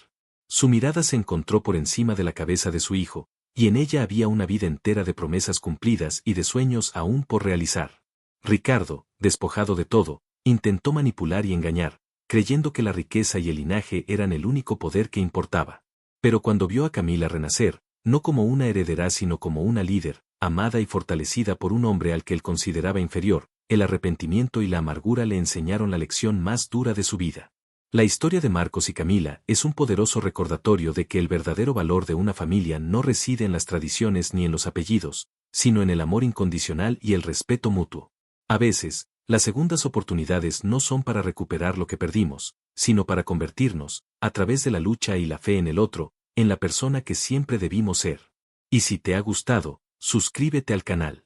Su mirada se encontró por encima de la cabeza de su hijo, y en ella había una vida entera de promesas cumplidas y de sueños aún por realizar. Ricardo, despojado de todo, intentó manipular y engañar, creyendo que la riqueza y el linaje eran el único poder que importaba. Pero cuando vio a Camila renacer, no como una heredera sino como una líder, amada y fortalecida por un hombre al que él consideraba inferior, el arrepentimiento y la amargura le enseñaron la lección más dura de su vida. La historia de Marcos y Camila es un poderoso recordatorio de que el verdadero valor de una familia no reside en las tradiciones ni en los apellidos, sino en el amor incondicional y el respeto mutuo. A veces, las segundas oportunidades no son para recuperar lo que perdimos, sino para convertirnos, a través de la lucha y la fe en el otro, en la persona que siempre debimos ser. Y si te ha gustado, suscríbete al canal.